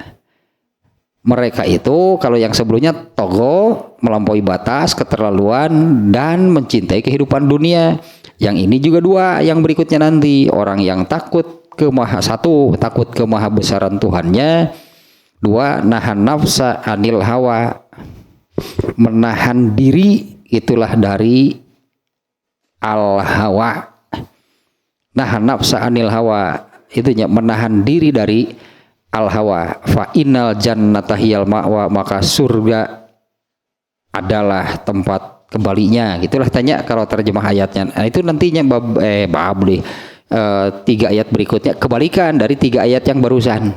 Mereka itu kalau yang sebelumnya togo, melampaui batas, keterlaluan dan mencintai kehidupan dunia. Yang ini juga 2 yang berikutnya nanti. Orang yang takut ke takut ke maha besaran Tuhannya. 2 nahan nafsa anil hawa. Menahan diri itulah dari al hawa. Nahan nafsa anil hawa itunya menahan diri dari al hawa. Fa innal jannata hiyal ma'wa, maka surga adalah tempat kembalinya. Gitulah tanya kalau terjemah ayatnya. Nah, itu nantinya 3 ayat berikutnya kebalikan dari 3 ayat yang barusan.